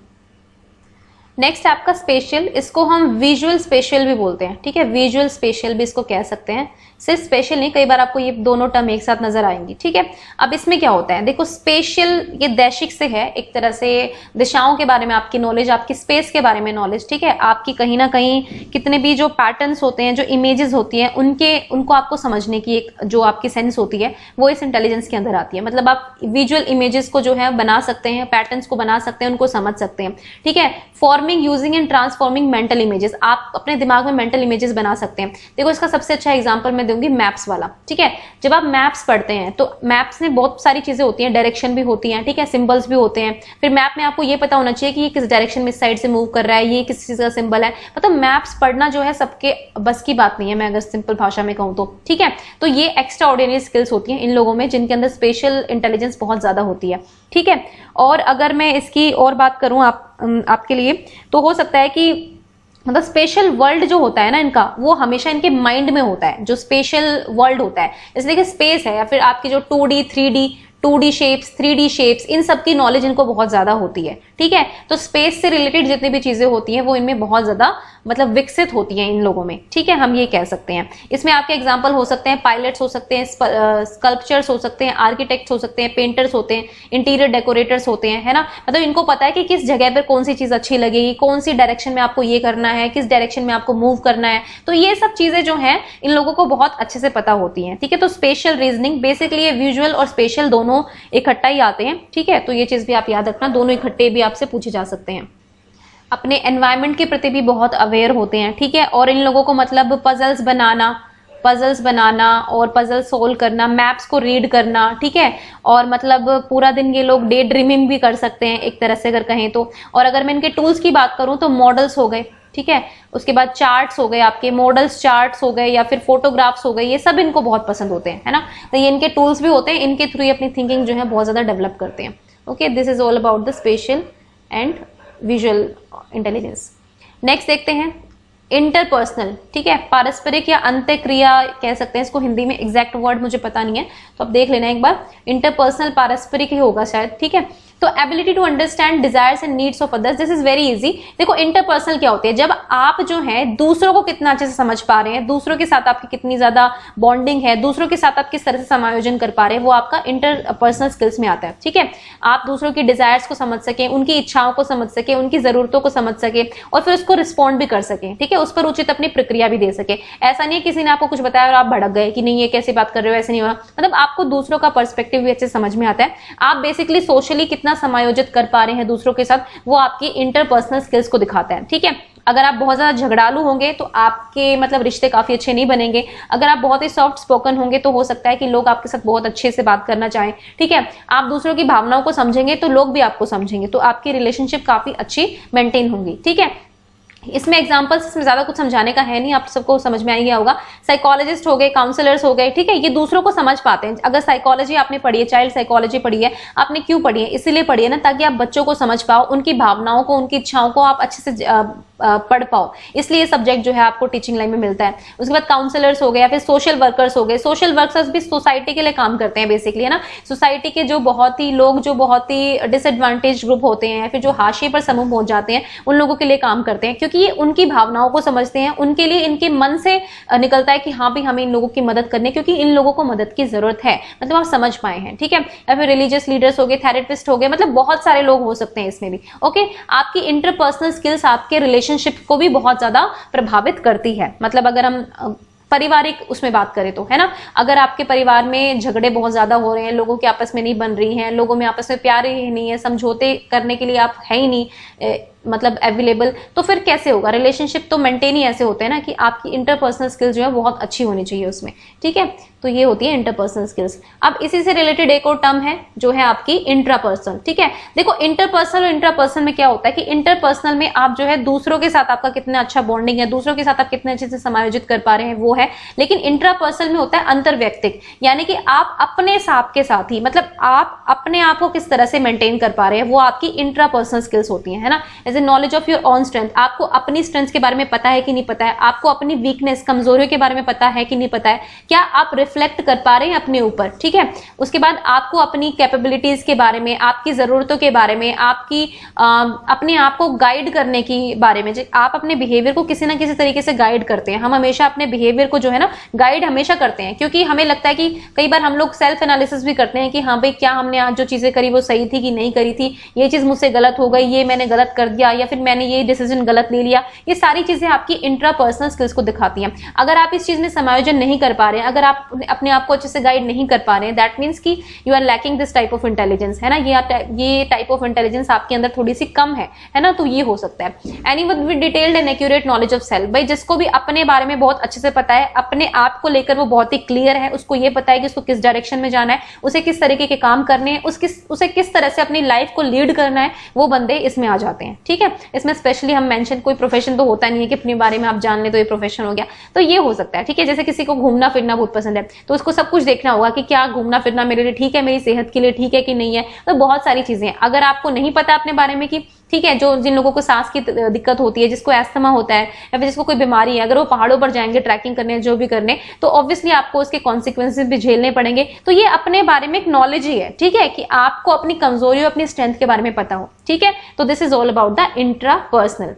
A: नेक्स्ट आपका स्पेशल, इसको हम विजुअल स्पेशल भी बोलते हैं, ठीक है। विजुअल स्पेशल भी इसको कह सकते हैं, सिर्फ स्पेशल नहीं, कई बार आपको ये दोनों टर्म एक साथ नजर आएंगी, ठीक है। अब इसमें क्या होता है, देखो स्पेशल ये दैशिक से है, एक तरह से दिशाओं के बारे में आपकी नॉलेज, आपकी स्पेस के बारे में नॉलेज, ठीक है। आपकी कहीं ना कहीं कितने भी जो पैटर्न्स होते हैं, जो इमेजेस होती हैं, उनको आपको समझने की एक जो आपकी सेंस होती है वो इस इंटेलिजेंस के अंदर आती है। मतलब आप विजुअल इमेजेस को जो है बना सकते हैं, पैटर्न्स को बना सकते हैं, उनको समझ सकते हैं, ठीक है। Forming, using and transforming mental images, आप अपने दिमाग में मेंटल इमेजेस बना सकते हैं। देखो इसका सबसे अच्छा एग्जांपल मैं दूंगी मैप्स वाला, ठीक है। जब आप मैप्स पढ़ते हैं तो मैप्स में बहुत सारी चीजें होती हैं, डायरेक्शन भी होती हैं, ठीक है, सिंबल्स भी होते हैं। फिर मैप में आपको ये पता होना चाहिए कि ये किस डायरेक्शन में, इस साइड से मूव कर रहा है, ये किस चीज का सिंबल है। मतलब मैप्स पढ़ना जो है सबके बस की बात नहीं है, मैं अगर सिंपल भाषा में कहूं तो, ठीक है। तो ये एक्स्ट्रा ऑर्डिनरी स्किल्स होती हैं इन लोगों में जिनके अंदर स्पेशल इंटेलिजेंस बहुत ज्यादा होती है, ठीक है। और अगर मैं इसकी और बात करूं आपके लिए, तो हो सकता है कि मतलब स्पेशल वर्ल्ड जो होता है ना इनका, वो हमेशा इनके माइंड में होता है, जो स्पेशल वर्ल्ड होता है। इसलिए कि स्पेस है या फिर आपकी जो 2D 3D shapes, 3D shapes, इन सब की नॉलेज इनको बहुत ज्यादा होती है, ठीक है। तो स्पेस से रिलेटेड जितनी भी चीजें होती हैं वो इनमें बहुत ज्यादा मतलब विकसित होती हैं इन लोगों में, ठीक है, हम ये कह सकते हैं। इसमें आपके एग्जांपल हो सकते हैं पायलट्स हो सकते हैं, स्कल्पचर्स हो सकते हैं, आर्किटेक्ट्स हो सकते हैं, पेंटर्स होते हैं, इंटीरियर डेकोरेटर्स होते हैं, है ना। मतलब इनको पता है कि किस जगह पर कौन सी चीज अच्छी लगेगी, कौन सी डायरेक्शन में आपको ये करना है, किस डायरेक्शन में आपको मूव करना है। तो ये सब चीजें जो है इन लोगों को बहुत अच्छे से पता होती है, ठीक है। तो स्पेशल रीजनिंग बेसिकली विजुअल और स्पेशल दोनों इकट्ठा ही आते हैं, ठीक है। तो ये चीज भी आप याद रखना, दोनों इकट्ठे भी आपसे पूछे जा सकते हैं। अपने एनवायरनमेंट के प्रति भी बहुत अवेयर होते हैं, ठीक है। और इन लोगों को मतलब पजल्स बनाना और पजल सोल्व करना, मैप्स को रीड करना, ठीक है। और मतलब पूरा दिन ये लोग डे ड्रीमिंग भी कर सकते हैं एक तरह से अगर कहें तो। और अगर मैं इनके टूल्स की बात करूं तो मॉडल्स हो गए, ठीक है, उसके बाद चार्ट्स हो गए, आपके मॉडल्स चार्ट्स हो गए, या फिर फोटोग्राफ्स हो गए, ये सब इनको बहुत पसंद होते हैं, है ना। तो ये इनके टूल्स भी होते हैं, इनके थ्रू अपनी थिंकिंग जो है बहुत ज्यादा डेवलप करते हैं। Okay, this is all about the special and visual intelligence. Next देखते हैं इंटरपर्सनल, ठीक है, पारस्परिक या अंतःक्रिया कह सकते हैं इसको, हिंदी में एग्जैक्ट वर्ड मुझे पता नहीं है, तो आप देख लेना एक बार। इंटरपर्सनल पारस्परिक ही होगा शायद, ठीक है। तो ability to understand desires and needs of others, this is very easy. देखो इंटरपर्सनल क्या होती है, जब आप जो है दूसरों को कितना अच्छे से समझ पा रहे हैं, दूसरों के साथ आपकी कितनी ज्यादा बॉन्डिंग है, दूसरों के साथ आप किस तरह से समायोजन कर पा रहे हैं, वो आपका इंटरपर्सनल स्किल्स में आता है, ठीक है। आप दूसरों की डिजायर्स को समझ सके, उनकी इच्छाओं को समझ सके, उनकी जरूरतों को समझ सके और फिर उसको रिस्पॉन्ड भी कर सके, ठीक है, उस पर उचित अपनी प्रक्रिया भी दे सके। ऐसा नहीं है किसी ने आपको कुछ बताया और आप भड़क गए कि नहीं ये कैसे बात कर रहे हो, ऐसे नहीं होना। मतलब आपको दूसरों का पर्सपेक्टिव भी अच्छे समझ में आता है, आप बेसिकली सोशली कितना समायोजित कर पा रहे हैं दूसरों के साथ, वो आपकी इंटरपर्सनल स्किल्स को दिखाता है, ठीक है। अगर आप बहुत ज्यादा झगड़ालू होंगे तो आपके मतलब रिश्ते काफी अच्छे नहीं बनेंगे। अगर आप बहुत ही सॉफ्ट स्पोकन होंगे तो हो सकता है कि लोग आपके साथ बहुत अच्छे से बात करना चाहें, ठीक है। आप दूसरों की भावनाओं को समझेंगे तो लोग भी आपको समझेंगे, तो आपकी रिलेशनशिप काफी अच्छी मेंटेन होंगी, ठीक है। इसमें एग्जांपल्स, इसमें ज्यादा कुछ समझाने का है नहीं, आप सबको समझ में आ गया होगा। साइकोलॉजिस्ट हो गए, काउंसलर्स हो गए, ठीक है, ये दूसरों को समझ पाते हैं। अगर साइकोलॉजी आपने पढ़ी है, चाइल्ड साइकोलॉजी पढ़ी है, आपने क्यों पढ़ी है, इसीलिए पढ़ी है ना, ताकि आप बच्चों को समझ पाओ, उनकी भावनाओं को, उनकी इच्छाओं को आप अच्छे से पढ़ पाओ, इसलिए ये सब्जेक्ट जो है आपको टीचिंग लाइन में मिलता है। उसके बाद काउंसलर्स हो गए या फिर सोशल वर्कर्स हो गए। सोशल वर्कर्स भी सोसाइटी के लिए काम करते हैं बेसिकली, है ना। सोसाइटी के जो बहुत ही डिसएडवांटेज ग्रुप होते हैं या फिर जो हाशिए पर समूह पहुंच जाते हैं, उन लोगों के लिए काम करते हैं, क्योंकि ये उनकी भावनाओं को समझते हैं, उनके लिए इनके मन से निकलता है कि हाँ भाई हमें इन लोगों की मदद करनी है, क्योंकि इन लोगों को मदद की जरूरत है, मतलब आप समझ पाए हैं, ठीक है। या फिर रिलीजियस लीडर्स हो गए, थेरेपिस्ट हो गए, मतलब बहुत सारे लोग हो सकते हैं इसमें भी। ओके, आपकी इंटरपर्सनल स्किल्स आपके रिलेशनशिप को भी बहुत ज्यादा प्रभावित करती है। मतलब अगर हम पारिवारिक उसमें बात करें तो, है ना, अगर आपके परिवार में झगड़े बहुत ज्यादा हो रहे हैं, लोगों के आपस में नहीं बन रही हैं, लोगों में आपस में प्यार ही नहीं है, समझौते करने के लिए आप है ही नहीं मतलब अवेलेबल, तो फिर कैसे होगा? रिलेशनशिप तो मेंटेन ही ऐसे होते हैं ना कि आपकी इंटरपर्सनल स्किल्स जो है बहुत अच्छी होनी चाहिए उसमें, ठीक है। तो ये होती है इंटरपर्सनल स्किल्स। अब इसी से रिलेटेड एक और टर्म है जो है आपकी इंट्रापर्सनल, ठीक है। देखो इंटरपर्सनल और इंट्रापर्सनल में क्या होता है कि इंटरपर्सनल में आप जो है दूसरों के साथ आपका कितना अच्छा बॉन्डिंग है, दूसरों के साथ आप कितने अच्छे से समायोजित कर पा रहे हैं, वो है। लेकिन इंट्रापर्सनल में होता है अंतरव्यक्तिक, यानी कि आप अपने साथ के साथ ही, मतलब आप अपने आप को किस तरह से मेंटेन कर पा रहे हैं, वो आपकी इंट्रापर्सनल स्किल्स होती है ना। As a knowledge of your own strength, आपको अपनी स्ट्रेंथ के बारे में पता है कि नहीं पता है, आपको अपनी वीकनेस कमजोरियों के बारे में पता है कि नहीं पता है, क्या आप रिफ्लेक्ट कर पा रहे हैं अपने ऊपर, ठीक है। उसके बाद आपको अपनी कैपेबिलिटीज के बारे में, आपकी जरूरतों के बारे में, आपकी अपने आप को गाइड करने की बारे में, आप अपने बिहेवियर को किसी ना किसी तरीके से गाइड करते हैं। हम हमेशा अपने बिहेवियर को जो है ना गाइड हमेशा करते हैं, क्योंकि हमें लगता है कि कई बार हम लोग सेल्फ एनालिसिस भी करते हैं कि हाँ भाई क्या हमने आज जो चीजें करी वो सही थी कि नहीं करी थी, ये चीज मुझसे गलत हो गई, ये मैंने गलत कर दिया, या फिर मैंने ये डिसीजन गलत ले लिया। ये सारी चीजें आपकी इंट्रापर्सनल स्किल्स को दिखाती हैं। अगर आप इस चीज में समायोजन नहीं कर पा रहे हैं, अगर आप अपने आप को अच्छे से गाइड नहीं कर पा रहे हैं, दैट मीन्स कि you are lacking this type of intelligence, है ना। ये टाइप ऑफ इंटेलिजेंस आपके अंदर थोड़ी सी कम है ना, तो ये हो सकता है। Anyone with detailed and accurate knowledge of self, भाई जिसको भी अपने बारे में बहुत अच्छे से पता है, अपने आप को लेकर वो बहुत ही क्लियर है, उसको ये पता है कि उसको किस डायरेक्शन में जाना है, उसे किस तरीके के काम करने हैं, उसे किस तरह से अपनी लाइफ को लीड करना है, वो बंदे इसमें आ जाते हैं, ठीक है। इसमें स्पेशली हम मेंशन, कोई प्रोफेशन तो होता नहीं है कि अपने बारे में आप जान ले तो ये प्रोफेशन हो गया, तो ये हो सकता है, ठीक है। जैसे किसी को घूमना फिरना बहुत पसंद है तो उसको सब कुछ देखना होगा कि क्या घूमना फिरना मेरे लिए ठीक है, मेरी सेहत के लिए ठीक है कि नहीं है, तो बहुत सारी चीजें हैं। अगर आपको नहीं पता अपने बारे में कि ठीक है, जो जिन लोगों को सांस की दिक्कत होती है, जिसको एस्थमा होता है या फिर जिसको कोई बीमारी है, अगर वो पहाड़ों पर जाएंगे ट्रैकिंग करने, जो भी करने, तो ऑब्वियसली आपको उसके कॉन्सिक्वेंसेस भी झेलने पड़ेंगे। तो ये अपने बारे में एक नॉलेज ही है, ठीक है, कि आपको अपनी कमजोरी और अपनी स्ट्रेंथ के बारे में पता हो, ठीक है। तो this is all about the intrapersonal,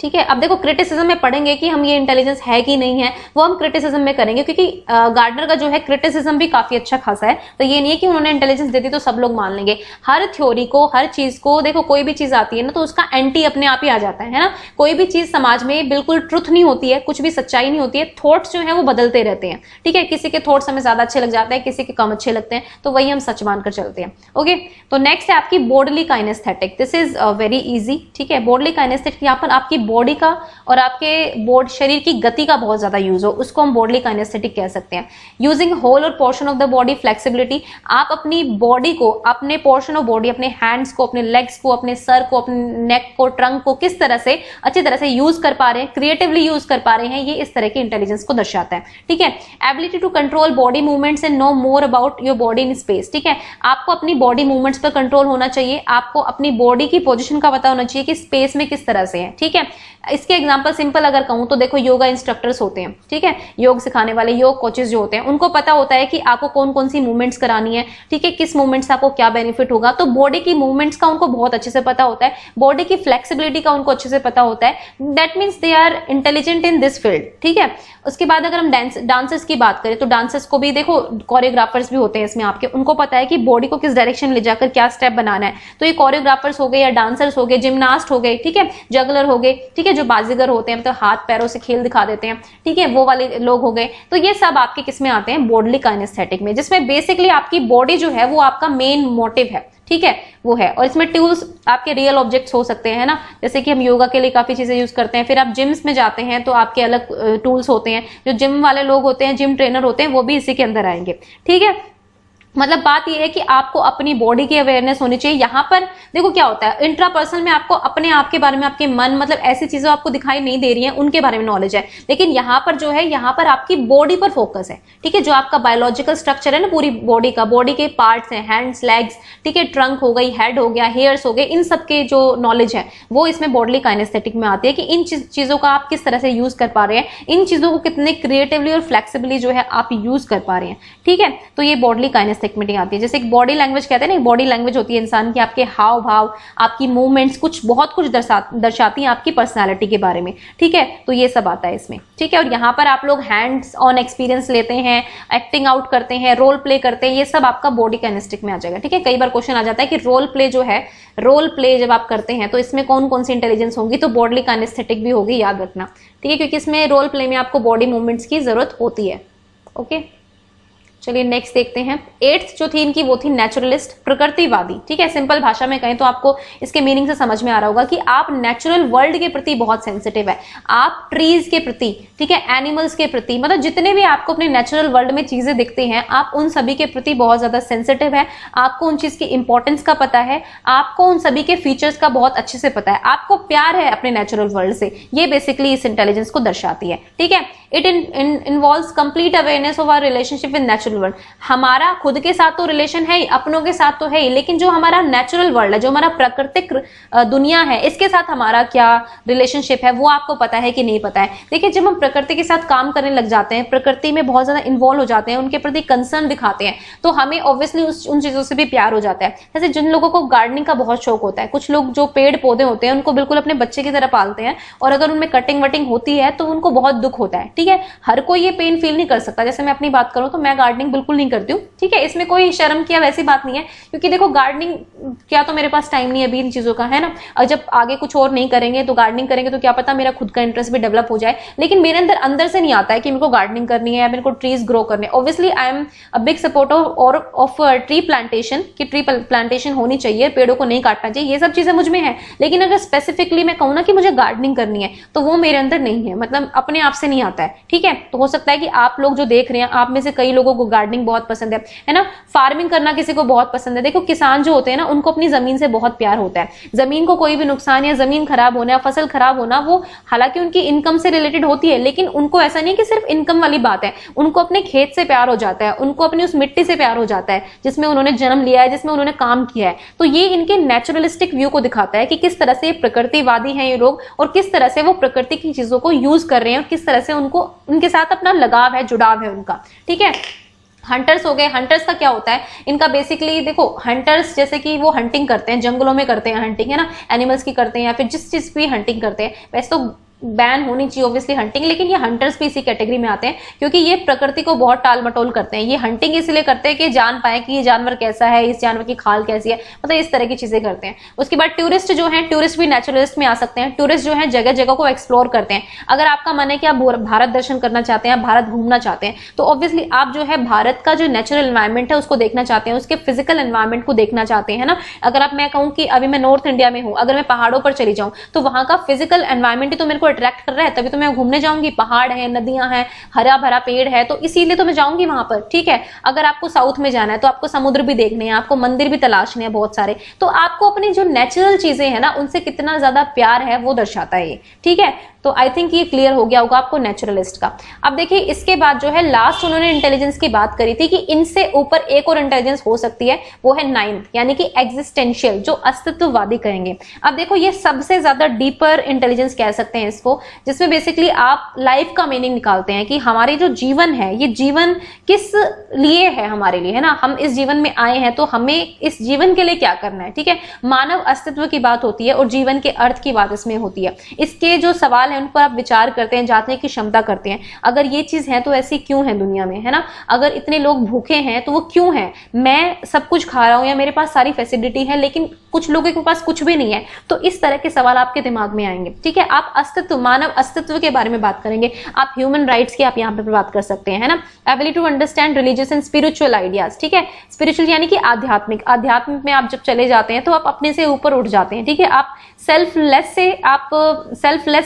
A: ठीक है। अब देखो क्रिटिसिज्म में पढ़ेंगे कि हम ये इंटेलिजेंस है कि नहीं है, वो हम क्रिटिसिज्म में करेंगे, क्योंकि गार्डनर का जो है क्रिटिसिज्म भी काफी अच्छा खासा है। तो ये नहीं है कि उन्होंने इंटेलिजेंस दे दी तो सब लोग मान लेंगे। हर थ्योरी को, हर चीज को, देखो कोई भी चीज आती है ना तो उसका एंटी अपने आप ही आ जाता है ना। कोई भी चीज समाज में बिल्कुल ट्रुथ नहीं होती है, कुछ भी सच्चाई नहीं होती है। थॉट्स जो है वो बदलते रहते हैं, ठीक है। किसी के थॉट्स हमें ज्यादा अच्छे लग जाते हैं, किसी के कम अच्छे लगते हैं, तो वही हम सच मानकर चलते हैं। ओके, तो नेक्स्ट है आपकी bodily kinesthetic. This is very easy, ठीक है। बॉडीली काइनेस्थेटिक, यहाँ पर आपकी बॉडी का और आपके शरीर की गति का बहुत ज्यादा यूज हो, उसको हम बॉडीली काइनेस्थेटिक कह सकते हैं। यूजिंग होल और portion of the body flexibility, आप अपनी बॉडी को, अपने पोर्शन ऑफ बॉडी, अपने हैंड्स को, अपने लेग्स को, अपने सर को, अपने नेक को, ट्रंक को किस तरह से अच्छी तरह से यूज कर पा रहे हैं, क्रिएटिवली यूज कर पा रहे हैं, ये इस तरह की इंटेलिजेंस को दर्शाता है, ठीक है। Ability to control body movements and know more about your body in space, ठीक है। आपको अपनी बॉडी मूवमेंट्स पर कंट्रोल होना चाहिए, आपको अपनी बॉडी की पोजीशन का पता होना चाहिए कि स्पेस में किस तरह से है, ठीक है। इसके एग्जांपल सिंपल अगर कहूं तो देखो योगा इंस्ट्रक्टर्स होते हैं, ठीक है, योग सिखाने वाले योग कोचेस जो होते हैं, उनको पता होता है कि आपको कौन कौन सी मूवमेंट्स करानी है, ठीक है, किस मूवमेंट से आपको क्या बेनिफिट होगा। तो बॉडी की मूवमेंट्स का उनको बहुत अच्छे से पता होता है, बॉडी की फ्लेक्सिबिलिटी का उनको अच्छे से पता होता है। That means they are intelligent in this field, ठीक है। उसके बाद अगर हम डांसर्स की बात करें तो डांसर्स को भी देखो, कोरियोग्राफर्स भी होते हैं इसमें आपके, उनको पता है कि बॉडी को किस डायरेक्शन ले जाकर क्या स्टेप बनाना है। तो ये कोरियोग्राफर्स हो गए या डांसर्स हो गए, जिम्नास्ट हो गए, ठीक है, जगलर हो गए, ठीक है, जो बाजीगर होते हैं, मतलब हाथ पैरों से खेल दिखा देते हैं, ठीक है, वो वाले लोग हो गए। तो ये सब आपके किस में आते हैं, बॉडीली काइनेस्थेटिक में, जिसमें बेसिकली आपकी बॉडी जो है वो आपका मेन मोटिव है, ठीक है, वो है। और इसमें टूल्स आपके रियल ऑब्जेक्ट्स हो सकते हैं ना, जैसे कि हम योगा के लिए काफी चीजें यूज करते हैं। फिर आप जिम्स में जाते हैं तो आपके अलग टूल्स होते हैं, जो जिम वाले लोग होते हैं, जिम ट्रेनर होते हैं, वो भी इसी के अंदर आएंगे, ठीक है। मतलब बात यह है कि आपको अपनी बॉडी की अवेयरनेस होनी चाहिए। यहाँ पर देखो क्या होता है, इंट्रापर्सनल में आपको अपने आप के बारे में, आपके मन, मतलब ऐसी चीजें आपको दिखाई नहीं दे रही हैं, उनके बारे में नॉलेज है। लेकिन यहाँ पर जो है, यहाँ पर आपकी बॉडी पर फोकस है, ठीक है, जो आपका बायोलॉजिकल स्ट्रक्चर है ना पूरी बॉडी का, बॉडी के पार्ट्स हैं, हैंड्स, लेग्स, ठीक है, ट्रंक हो गई, हेड हो गया, हेयर्स हो गए, इन सब के जो नॉलेज है वो इसमें बॉडीली काइनेस्थेटिक में आती है कि इन चीजों का आप किस तरह से यूज कर पा रहे हैं, इन चीजों को कितने क्रिएटिवली और फ्लेक्सिबली जो है आप यूज कर पा रहे हैं, ठीक है। तो ये बॉडीली काइनेस्थेटिक काइनेस्थेटिक मीनिंग आती है। जैसे एक बॉडी लैंग्वेज कहते हैं ना, बॉडी लैंग्वेज होती है इंसान की, आपके हाव भाव, आपकी मूवमेंट्स, कुछ बहुत कुछ दर्शाती हैं आपकी पर्सनालिटी के बारे में, ठीक है। तो ये सब आता है इसमें, ठीक है। और यहाँ पर आप लोग हैंड्स ऑन एक्सपीरियंस लेते हैं, एक्टिंग आउट करते हैं, रोल प्ले करते हैं, ये सब आपका बॉडी काइनेस्टिक में आ जाएगा, ठीक है। कई बार क्वेश्चन आ जाता है कि रोल प्ले जो है, रोल प्ले जब आप करते हैं तो इसमें कौन कौन सी इंटेलिजेंस होंगी, तो बॉडी काइनेस्थेटिक भी होगी, याद रखना, ठीक है, क्योंकि इसमें रोल प्ले में आपको बॉडी मूवमेंट्स की जरूरत होती है। ओके, चलिए नेक्स्ट देखते हैं। 8th जो थी इनकी वो थी नेचुरलिस्ट, प्रकृतिवादी, ठीक है। सिंपल भाषा में कहें तो आपको इसके मीनिंग से समझ में आ रहा होगा कि आप नेचुरल वर्ल्ड के प्रति बहुत सेंसिटिव है, आप ट्रीज के प्रति, ठीक है, एनिमल्स के प्रति, मतलब जितने भी आपको अपने नेचुरल वर्ल्ड में चीजें दिखती हैं आप उन सभी के प्रति बहुत ज्यादा सेंसिटिव है, आपको उन चीज की इंपॉर्टेंस का पता है, आपको उन सभी के फीचर्स का बहुत अच्छे से पता है, आपको प्यार है अपने नेचुरल वर्ल्ड से। ये बेसिकली इस इंटेलिजेंस को दर्शाती है, ठीक है। It involves complete awareness of our relationship with natural world. हमारा खुद के साथ तो रिलेशन है ही, अपनों के साथ तो है ही, लेकिन जो हमारा नेचुरल वर्ल्ड है, जो हमारा प्राकृतिक दुनिया है, इसके साथ हमारा क्या रिलेशनशिप है वो आपको पता है कि नहीं पता है। देखिए, जब हम प्रकृति के साथ काम करने लग जाते हैं, प्रकृति में बहुत ज्यादा इन्वॉल्व हो जाते हैं, उनके प्रति कंसर्न दिखाते हैं, तो हमें ऑब्वियसली उन चीजों से भी प्यार हो जाता है। जैसे जिन लोगों को गार्डनिंग का बहुत शौक होता है, कुछ लोग जो पेड़ पौधे होते हैं उनको बिल्कुल अपने बच्चे की तरह पालते हैं, और अगर उनमें कटिंग वटिंग होती है तो उनको बहुत दुख होता है, ठीक है। हर कोई ये पेन फील नहीं कर सकता। जैसे मैं अपनी बात करूं तो मैं गार्डनिंग बिल्कुल नहीं करती हूँ, ठीक है, इसमें कोई शर्म की वैसी बात नहीं है, क्योंकि देखो गार्डनिंग क्या, तो मेरे पास टाइम नहीं है अभी इन चीजों का, है ना। और जब आगे कुछ और नहीं करेंगे तो गार्डनिंग करेंगे तो क्या पता मेरा खुद का इंटरेस्ट भी डेवलप हो जाए, लेकिन मेरे अंदर से नहीं आता है कि मेरे को गार्डनिंग करनी है या मेरे को ट्रीज ग्रो करने। Obviously I am a big supporter of tree plantation, कि ट्री प्लांटेशन होनी चाहिए, पेड़ों को नहीं काटना चाहिए, ये सब चीजें मुझ में है, लेकिन अगर स्पेसिफिकली मैं कहूँ ना कि मुझे गार्डनिंग करनी है तो वो मेरे अंदर नहीं है, मतलब अपने आप से नहीं आता है, ठीक है। तो हो सकता है कि आप लोग जो देख रहे हैं आप में से कई लोगों को गार्डनिंग बहुत पसंद है ना, फार्मिंग करना किसी को बहुत पसंद है। देखो किसान जो होते हैं ना उनको अपनी जमीन से बहुत प्यार होता है, जमीन को कोई भी नुकसान या जमीन खराब होना या फसल खराब होना वो हालांकि उनकी इनकम से रिलेटेड होती है, लेकिन उनको ऐसा नहीं कि सिर्फ इनकम वाली बात है, उनको अपने खेत से प्यार हो जाता है, उनको अपनी उस मिट्टी से प्यार हो जाता है जिसमें उन्होंने जन्म लिया है, जिसमें उन्होंने काम किया है। तो ये इनके नेचुरलिस्टिक व्यू को दिखाता है कि किस तरह से प्रकृतिवादी हैं ये लोग और किस तरह से वो प्रकृति की चीजों को यूज कर रहे हैं और किस तरह से उनको उनके साथ अपना लगाव है, जुड़ाव है उनका, ठीक है। हंटर्स हो गए, हंटर्स का क्या होता है इनका बेसिकली, देखो हंटर्स जैसे कि वो हंटिंग करते हैं, जंगलों में करते हैं हंटिंग, है ना, एनिमल्स की करते हैं या फिर जिस चीज की हंटिंग करते हैं। वैसे तो बैन होनी चाहिए ऑब्वियसली हंटिंग, लेकिन ये हंटर्स भी इसी कैटेगरी में आते हैं क्योंकि ये प्रकृति को बहुत टाल मटोल करते हैं। ये हंटिंग इसलिए करते हैं कि जान पाए कि ये जानवर कैसा है, इस जानवर की खाल कैसी है, मतलब इस तरह की चीजें करते हैं। उसके बाद टूरिस्ट जो है, टूरिस्ट भी नेचुरलिस्ट में आ सकते हैं। टूरिस्ट जो है जगह जगह को एक्सप्लोर करते हैं। अगर आपका मन है कि आप भारत दर्शन करना चाहते हैं, भारत घूमना चाहते हैं, तो ऑब्वियसली आप जो है भारत का जो नेचुरल एनवायरमेंट है उसको देखना चाहते हैं, उसके फिजिकल एनवायरमेंट को देखना चाहते हैं ना। अगर आप, मैं कहूँ कि अभी मैं नॉर्थ इंडिया में हूँ, अगर मैं पहाड़ों पर चली जाऊँ तो वहां का फिजिकल एनवायरमेंट तो मेरे को अट्रैक्ट कर रहा है, तो मैं घूमने जाऊंगी, पहाड़ है, नदियां हैं, हरा भरा पेड़ है, तो इसीलिए तो मैं जाऊंगी वहां पर, ठीक है। अगर आपको साउथ में जाना है तो आपको समुद्र भी देखने हैं, आपको मंदिर भी तलाशने हैं बहुत सारे, तो आपको अपनी जो नेचुरल चीजें हैं ना उनसे कितना ज्यादा प्यार है वो दर्शाता है ये, ठीक है। तो आई थिंक ये क्लियर हो गया होगा आपको नेचुरलिस्ट का। अब देखिए इसके बाद जो है लास्ट उन्होंने इंटेलिजेंस की बात करी थी कि इनसे ऊपर एक और इंटेलिजेंस हो सकती है, वो है 9th यानी कि एग्जिस्टेंशियल, जो अस्तित्ववादी कहेंगे। अब देखो ये सबसे ज्यादा डीपर इंटेलिजेंस कह सकते हैं इसको, जिसमें बेसिकली आप लाइफ का मीनिंग निकालते हैं कि हमारी जो जीवन है ये जीवन किस लिए है हमारे लिए, है ना। हम इस जीवन में आए हैं तो हमें इस जीवन के लिए क्या करना है, ठीक है। मानव अस्तित्व की बात होती है और जीवन के अर्थ की बात इसमें होती है। इसके जो सवाल है उन पर आप विचार करते हैं, जानने की क्षमता करते हैं। अगर ये चीज है तो ऐसी क्यों है दुनिया में, है ना। अगर इतने लोग भूखे हैं तो वो क्यों है, मैं सब कुछ खा रहा हूं या मेरे पास सारी फैसिलिटी है लेकिन कुछ लोगों के पास कुछ भी नहीं है, तो इस तरह के सवाल आपके दिमाग में आएंगे, ठीक है। आप अस्तित्व, मानव अस्तित्व के बारे में बात करेंगे, आप ह्यूमन राइट्स की आप यहाँ पे बात कर सकते हैं, है ना। Ability to understand religious and spiritual ideas, ठीक है। स्पिरिचुअल यानी कि आध्यात्मिक, आध्यात्मिक में आप जब चले जाते हैं तो आप अपने से ऊपर उठ जाते हैं, ठीक है। आप सेल्फलेस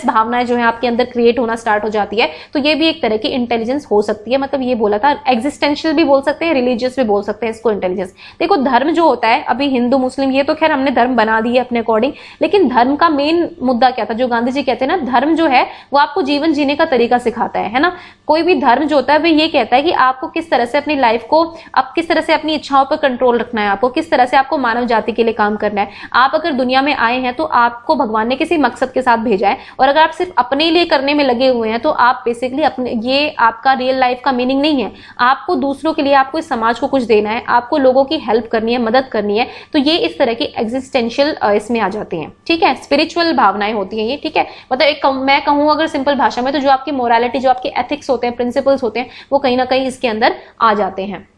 A: भावनाएं जो है आपके अंदर क्रिएट होना स्टार्ट हो जाती है, तो ये भी एक तरह की इंटेलिजेंस हो सकती है। मतलब ये बोला था, एग्जिस्टेंशियल भी बोल सकते हैं, रिलीजियस भी बोल सकते हैं इसको इंटेलिजेंस। देखो धर्म जो होता है, अभी हिंदू मुस्लिम ये तो खैर हमने धर्म बना दिए अपने अकॉर्डिंग, लेकिन धर्म का मेन मुद्दा क्या था, जो गांधी जी कहते हैं ना, धर्म जो है वो आपको जीवन जीने का तरीका सिखाता है ना। कोई भी धर्म जो होता है वो ये कहता कहता है कि आपको किस तरह से अपनी लाइफ को, आप किस तरह से अपनी इच्छाओं पर कंट्रोल रखना है, आपको किस तरह से आपको मानव जाति के लिए काम करना है। आप अगर दुनिया में आए हैं तो आपको भगवान ने किसी मकसद के साथ भेजा है, और अगर आप सिर्फ अपने लिए करने में लगे हुए हैं तो आप बेसिकली अपने, ये आपका रियल लाइफ का मीनिंग नहीं है। आपको दूसरों के लिए, आपको इस समाज को कुछ देना है, आपको लोगों की हेल्प करनी है, मदद करनी है। तो ये इस तरह की एग्जिस्टेंशियल इसमें आ जाती हैं, ठीक है, स्पिरिचुअल भावनाएं होती हैं ये, ठीक है। मतलब एक मैं कहूं अगर सिंपल भाषा में, तो जो आपकी मोरालिटी, जो आपके एथिक्स होते हैं, प्रिंसिपल्स होते हैं, वो कहीं ना कहीं इसके अंदर आ जाते हैं।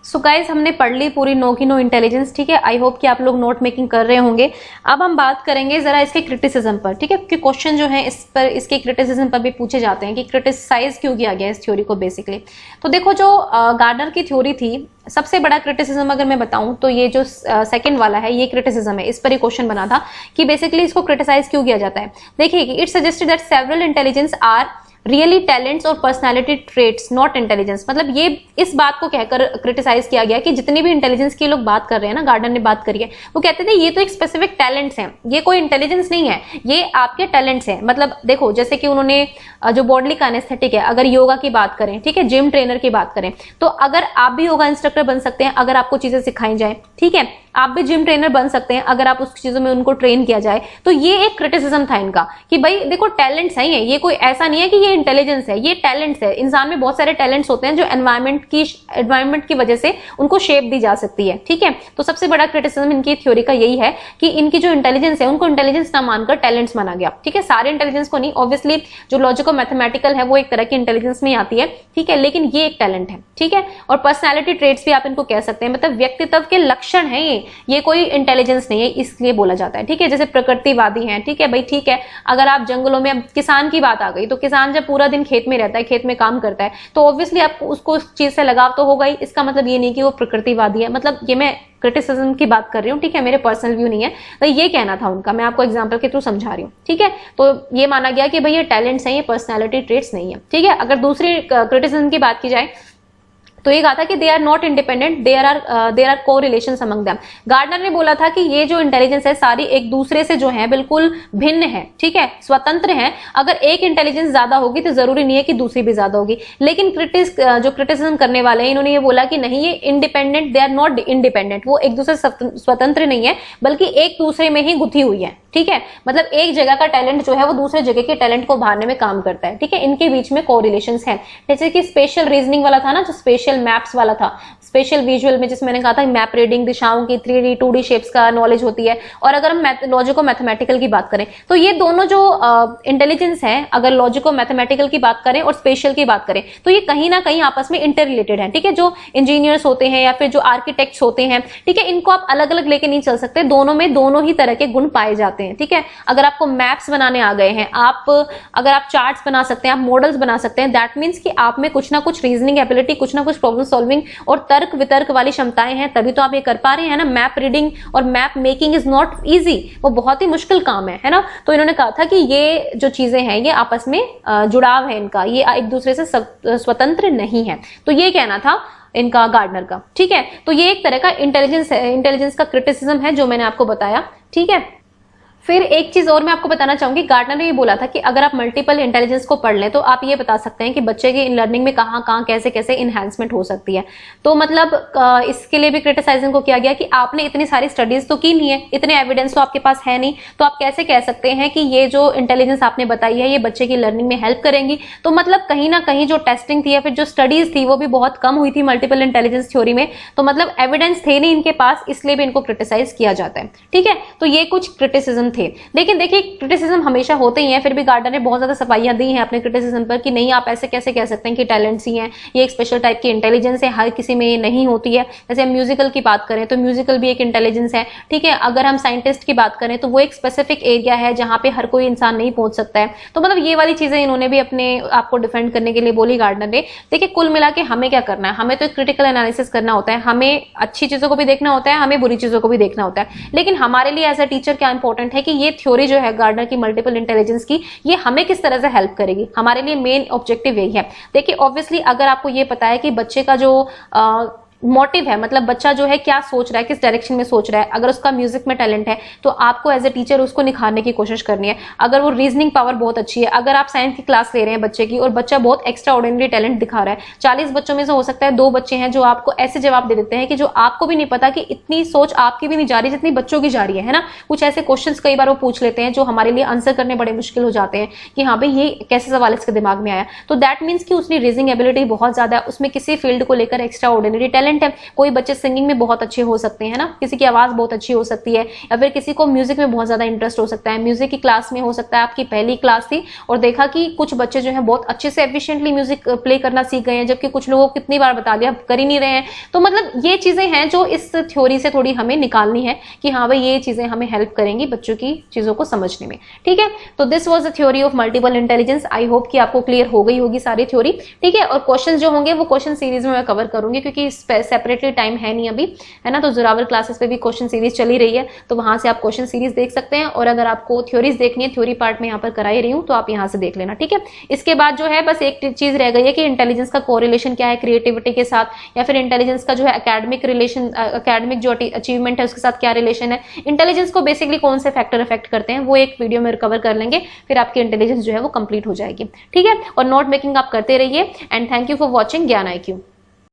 A: सो गाइज, हमने पढ़ ली पूरी नो की नो इंटेलिजेंस, ठीक है। आई होप कि आप लोग नोट मेकिंग कर रहे होंगे। अब हम बात करेंगे जरा इसके क्रिटिसिज्म पर, ठीक है, क्योंकि क्वेश्चन जो है इस पर, इसके क्रिटिसिज्म पर भी पूछे जाते हैं कि क्रिटिसाइज क्यों किया गया इस थ्योरी को बेसिकली। तो देखो, जो गार्डनर की थ्योरी थी, सबसे बड़ा क्रिटिसिज्म अगर मैं बताऊं तो ये जो सेकंड वाला है, ये क्रिटिसिज्म है। इस पर ही क्वेश्चन बना था कि बेसिकली इसको क्रिटिसाइज क्यों किया जाता है। देखिए कि it suggested that several intelligence are really talents और पर्सनैलिटी ट्रेट्स नॉट इंटेलिजेंस। मतलब ये इस बात को कहकर क्रिटिसाइज किया गया कि जितनी भी इंटेलिजेंस की लोग बात कर रहे हैं ना, गार्डनर ने बात करी है, वो कहते थे ये तो एक स्पेसिफिक टैलेंट्स हैं, ये कोई इंटेलिजेंस नहीं है, ये आपके टैलेंट्स हैं। मतलब देखो, जैसे कि उन्होंने जो बॉडी का एनेस्थेटिक है, अगर योगा की बात करें, ठीक है, जिम ट्रेनर की बात करें, तो अगर आप भी योगा इंस्ट्रक्टर बन सकते हैं अगर आपको चीजें सिखाई जाए, ठीक है, आप भी जिम ट्रेनर बन सकते हैं अगर आप उस चीजों में उनको ट्रेन किया जाए। तो ये एक क्रिटिसिज्म था इनका कि भाई देखो, टैलेंट्स है ये कोई ऐसा नहीं है कि ये इंटेलिजेंस है, ये टैलेंट्स है। इंसान में बहुत सारे टैलेंट्स होते हैं जो एनवायरमेंट की वजह से उनको शेप दी जा सकती है, ठीक है। तो सबसे बड़ा क्रिटिसिज्म इनकी थ्योरी का यही है कि इनकी जो इंटेलिजेंस है उनको इंटेलिजेंस ना मानकर टैलेंट्स माना गया, ठीक है। सारे इंटेलिजेंस को नहीं, ऑब्वियसली जो लॉजिको मैथमेटिकल है वो एक तरह की इंटेलिजेंस में आती है, ठीक है, लेकिन ये एक टैलेंट है, ठीक है। और पर्सनैलिटी ट्रेट्स भी आप इनको कह सकते हैं, मतलब व्यक्तित्व के लक्षण है ये कोई इंटेलिजेंस नहीं है, इसलिए बोला जाता है, ठीक है। जैसे प्रकृतिवादी हैं, ठीक है भाई, ठीक है, अगर आप जंगलों में, अब किसान की बात आ गई, तो किसान जब पूरा दिन खेत में रहता है, खेत में काम करता है, तो ऑब्वियसली आपको उसको उस चीज से लगाव तो होगा ही। इसका मतलब ये नहीं कि वो प्रकृतिवादी है, मतलब ये मैं क्रिटिसिज्म की बात कर रही हूँ, ठीक है, मेरे पर्सनल व्यू नहीं है, तो ये कहना था उनका, मैं आपको एग्जांपल के थ्रू समझा रही हूँ, ठीक है। तो ये माना गया कि भाई ये टैलेंट्स हैं, ये पर्सनैलिटी ट्रेट्स नहीं है, ठीक है। अगर दूसरी क्रिटिसिज्म की बात की जाए तो ये कहा था कि they are not independent, there are correlations among them. Gardner ने बोला था कि ये जो इंटेलिजेंस है सारी एक दूसरे से जो है बिल्कुल भिन्न है, ठीक है, स्वतंत्र है। अगर एक इंटेलिजेंस ज्यादा होगी तो जरूरी नहीं है कि दूसरी भी ज्यादा होगी। लेकिन जो क्रिटिसिज्म करने वाले हैं, इन्होंने ये बोला कि नहीं, ये independent, they are not independent, वो एक दूसरे से स्वतंत्र नहीं है बल्कि एक दूसरे में ही गुथी हुई है, ठीक है। मतलब एक जगह का टैलेंट जो है वो दूसरे जगह के टैलेंट को उभारने में काम करता है, ठीक है। इनके बीच में कोरिलेशंस हैं, जैसे कि स्पेशल रीजनिंग वाला था ना, जो स्पेशल मैप्स वाला था, स्पेशल विजुअल में जिसमें मैंने कहा था मैप रीडिंग, दिशाओं की 3D 2D शेप्स का नॉलेज होती है। और अगर हम लॉजिको मैथमेटिकल की बात करें तो ये दोनों जो इंटेलिजेंस है, अगर लॉजिको मैथमेटिकल की बात करें और स्पेशल की बात करें, तो ये कहीं ना कहीं आपस में इंटर रिलेटेड है, ठीक है। जो इंजीनियर्स होते हैं या फिर जो आर्किटेक्ट्स होते हैं, ठीक है, इनको आप अलग अलग लेके नहीं चल सकते, दोनों में दोनों ही तरह के गुण पाए जाते हैं, ठीक है। अगर आपको मैप्स बनाने आ गए हैं, अगर आप चार्ट्स बना सकते हैं, आप मॉडल्स बना सकते हैं, दैट मीन्स कि आप में कुछ ना कुछ रीजनिंग एबिलिटी, कुछ ना कुछ प्रॉब्लम सॉल्विंग और तर्क वितर्क वाली क्षमताएं हैं, तभी तो आप ये कर पा रहे हैं ना। मैप रीडिंग और map making is not easy, वो बहुत ही मुश्किल काम है ना। तो इन्होंने कहा था कि ये जो चीजें हैं ये आपस में जुड़ाव है इनका, ये एक दूसरे से स्वतंत्र नहीं है। तो ये कहना था इनका गार्डनर का, ठीक है। तो ये एक तरह का इंटेलिजेंस का क्रिटिसिज्म है जो मैंने आपको बताया, ठीक है। फिर एक चीज और मैं आपको बताना चाहूंगी, गार्डनर ने ये बोला था कि अगर आप मल्टीपल इंटेलिजेंस को पढ़ लें तो आप ये बता सकते हैं कि बच्चे की लर्निंग में कहाँ कहाँ कैसे कैसे इन्हांसमेंट हो सकती है। तो मतलब इसके लिए भी क्रिटिसाइजिंग को किया गया कि आपने इतनी सारी स्टडीज तो की नहीं है, इतने एविडेंस तो आपके पास है नहीं, तो आप कैसे कह सकते हैं कि ये जो इंटेलिजेंस आपने बताई है ये बच्चे की लर्निंग में हेल्प करेंगी। तो मतलब कहीं ना कहीं जो टेस्टिंग थी या फिर जो स्टडीज थी वो भी बहुत कम हुई थी मल्टीपल इंटेलिजेंस थ्योरी में, तो मतलब एविडेंस थे नहीं इनके पास, इसलिए भी इनको क्रिटिसाइज किया जाता है, ठीक है। तो ये कुछ क्रिटिसिज्म थे, लेकिन देखिए क्रिटिसिज्म हमेशा होते ही हैं, फिर भी गार्डनर ने बहुत ज्यादा सफाइयां दी हैं अपने क्रिटिसिज्म पर कि नहीं, आप ऐसे कैसे कह सकते हैं कि टैलेंट्स ही हैं, ये एक स्पेशल टाइप की इंटेलिजेंस है, हर किसी में ये नहीं होती है। जैसे हम म्यूजिकल की बात करें तो म्यूजिकल भी एक इंटेलिजेंस है, ठीक है। अगर हम साइंटिस्ट की बात करें तो वो एक स्पेसिफिक एरिया है जहां पे हर कोई इंसान नहीं पहुंच सकता है। तो मतलब ये वाली चीजें इन्होंने भी अपने आपको डिफेंड करने के लिए बोली गार्डनर ने। देखिए कुल मिला के हमें क्या करना है, हमें तो एक क्रिटिकल एनालिसिस करना होता है, हमें अच्छी चीजों को भी देखना होता है, हमें बुरी चीजों को भी देखना होता है। लेकिन हमारे लिए एज अ टीचर क्या इंपॉर्टेंट है कि ये थ्योरी जो है गार्डनर की मल्टीपल इंटेलिजेंस की, ये हमें किस तरह से हेल्प करेगी, हमारे लिए मेन ऑब्जेक्टिव यही है। देखिए ऑब्वियसली अगर आपको ये पता है कि बच्चे का जो मोटिव है, मतलब बच्चा जो है क्या सोच रहा है, किस डायरेक्शन में सोच रहा है। अगर उसका म्यूजिक में टैलेंट है तो आपको एज ए टीचर उसको निखारने की कोशिश करनी है। अगर वो रीजनिंग पावर बहुत अच्छी है, अगर आप साइंस की क्लास ले रहे हैं बच्चे की और बच्चा बहुत एक्स्ट्रा ऑर्डिनरी टैलेंट दिखा रहा है, 40 बच्चों में से हो सकता है 2 बच्चे हैं जो आपको ऐसे जवाब दे देते हैं कि जो आपको भी नहीं पता कि इतनी सोच आपकी भी नहीं जा रही जितनी बच्चों की जा रही है ना। कुछ ऐसे क्वेश्चंस कई बार वो पूछ लेते हैं जो हमारे लिए आंसर करने बड़े मुश्किल हो जाते हैं कि हाँ भाई ये कैसे सवाल इसके दिमाग में आया। तो दैट मीन्स कि उसकी रीजनिंग एबिलिटी बहुत ज्यादा है, उसमें किसी फील्ड को लेकर एक्स्ट्रा ऑर्डिनरी टैलेंट है। कोई बच्चे सिंगिंग में बहुत अच्छे हो सकते हैं ना, किसी की आवाज बहुत अच्छी हो सकती है, या फिर किसी को म्यूजिक में बहुत ज्यादा इंटरेस्ट हो सकता है। म्यूजिक की क्लास में हो सकता है आपकी पहली क्लास थी और देखा कि कुछ बच्चे जो है बहुत अच्छे से एफिशिएंटली म्यूजिक प्ले करना सीख गए हैं, जबकि कुछ लोगों को कितनी बार बता दिया कर ही नहीं रहे हैं। तो मतलब ये चीजें हैं जो इस थ्योरी से थोड़ी हमें निकालनी है कि हाँ भाई ये चीजें हमें हेल्प करेंगी बच्चों की चीजों को समझने में। ठीक है, तो this was the theory of multiple intelligence. I hope कि आपको क्लियर हो गई होगी सारी थ्योरी। ठीक है, और क्वेश्चन जो होंगे वो क्वेश्चन सीरीज में मैं कवर करूंगी क्योंकि सेपरेटली टाइम है नहीं अभी, है ना। तो जोरावर क्लासेस पे भी क्वेश्चन सीरीज चली रही है, तो वहां से आप क्वेश्चन सीरीज देख सकते हैं। और अगर आपको थ्योरीज देखनी है, थ्योरी पार्ट में यहाँ पर कराई रही हूँ, तो आप यहाँ से देख लेना। ठीक है, इसके बाद जो है बस एक चीज रह गई है कि इंटेलिजेंस का कोरिलेशन क्या है क्रिएटिविटी के साथ, या फिर इंटेलिजेंस का जो है एकेडमिक रिलेशन, एकेडमिक जो अचीवमेंट है उसके साथ क्या रिलेशन है। इंटेलिजेंस को बेसिकली कौन से फैक्टर अफेक्ट करते हैं वो एक वीडियो में कवर कर लेंगे, फिर आपकी इंटेलिजेंस जो है वो कंप्लीट हो जाएगी। ठीक है, और नोट मेकिंग आप करते रहिए। And thank you for watching ज्ञान IQ।